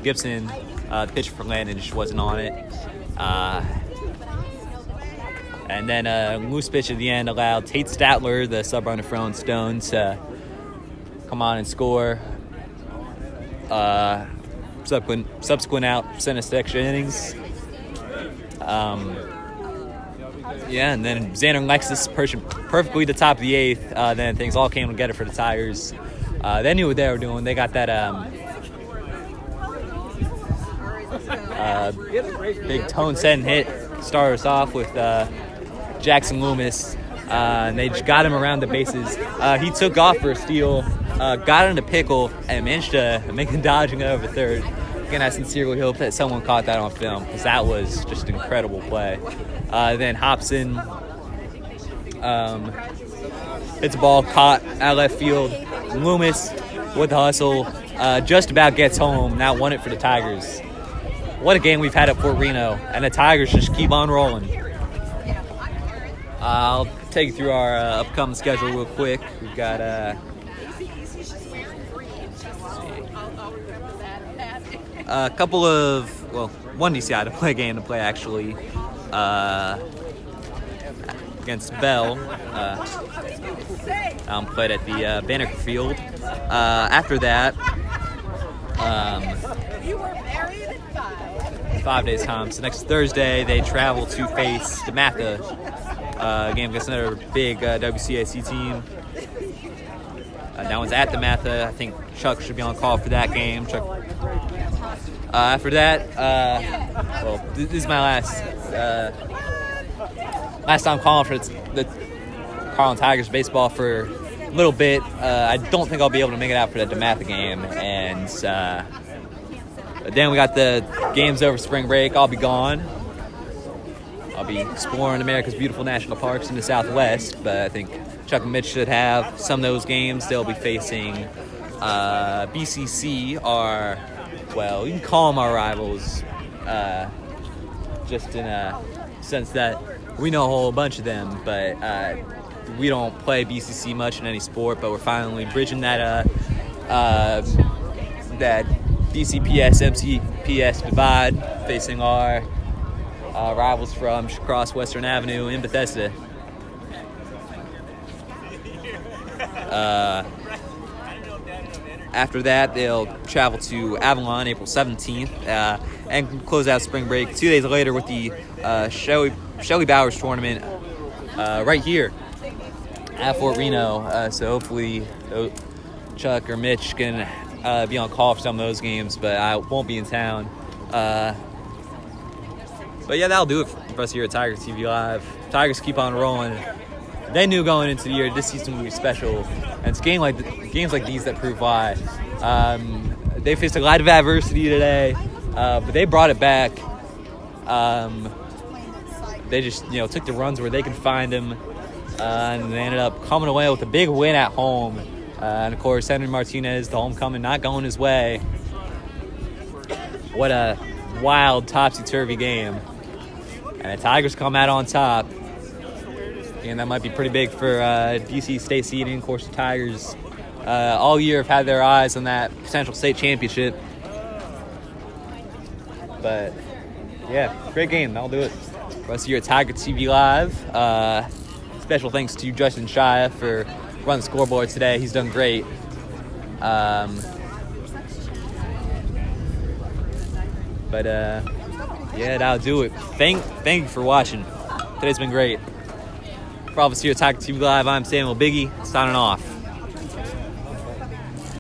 Gibson, the pitcher for Landon, just wasn't on it. And then a loose pitch at the end allowed Tate Statler, the sub-runner from Stone, to come on and score. Subsequent out, sent us to extra innings. And then Xander and Lexus perfectly to top of the 8th. Then things all came together for the Tigers. They knew what they were doing. They got that big tone setting hit start us off with Jackson Loomis. And they just got him around the bases. He took off for a steal, got in a pickle, and managed to make a dodging over third. Again, I sincerely hope that someone caught that on film because that was just an incredible play. Then Hobson hits a ball caught at left field. Loomis with the hustle just about gets home. Now won it for the Tigers. What a game we've had at Fort Reno, and the Tigers just keep on rolling. I'll take you through our upcoming schedule real quick. We've got a couple of, one DCI to play game to play actually against Bell. Played at the Banneker Field. After that, 5 days time. So next Thursday they travel to face DeMatha. Game against another big WCAC team. That one's at DeMatha. I think Chuck should be on call for that game. Chuck. After that, this is my last time calling for the Carlin Tigers baseball for a little bit. I don't think I'll be able to make it out for the DeMatha game, and then we got the games over spring break. I'll be gone. I'll be exploring America's beautiful national parks in the Southwest, but I think Chuck and Mitch should have some of those games. They'll be facing BCC, you can call them our rivals, just in a sense that we know a whole bunch of them, but we don't play BCC much in any sport, but we're finally bridging that DCPS-MCPS divide, facing our rivals from across Western Avenue in Bethesda. After that, they'll travel to Avalon April 17th and close out spring break 2 days later with the Shelley Bowers tournament right here at Fort Reno. So hopefully Chuck or Mitch can be on call for some of those games, but I won't be in town. But yeah, that'll do it for us here at Tigers TV Live. Tigers keep on rolling. They knew going into the year this season would be special, and it's games like these that prove why. They faced a lot of adversity today, but they brought it back. They just took the runs where they could find them, and they ended up coming away with a big win at home. And of course, Henry Martinez, the homecoming, not going his way. What a wild topsy-turvy game, and the Tigers come out on top. And that might be pretty big for DC state seeding. Of course, the Tigers all year have had their eyes on that potential state championship. But, yeah, great game. That'll do it for us here at Tiger TV Live. Special thanks to Justin Shia for running the scoreboard today. He's done great. Yeah, that'll do it. Thank you for watching. Today's been great. For all of us here at Tiger TV Live, I'm Samuel Biggie, signing off.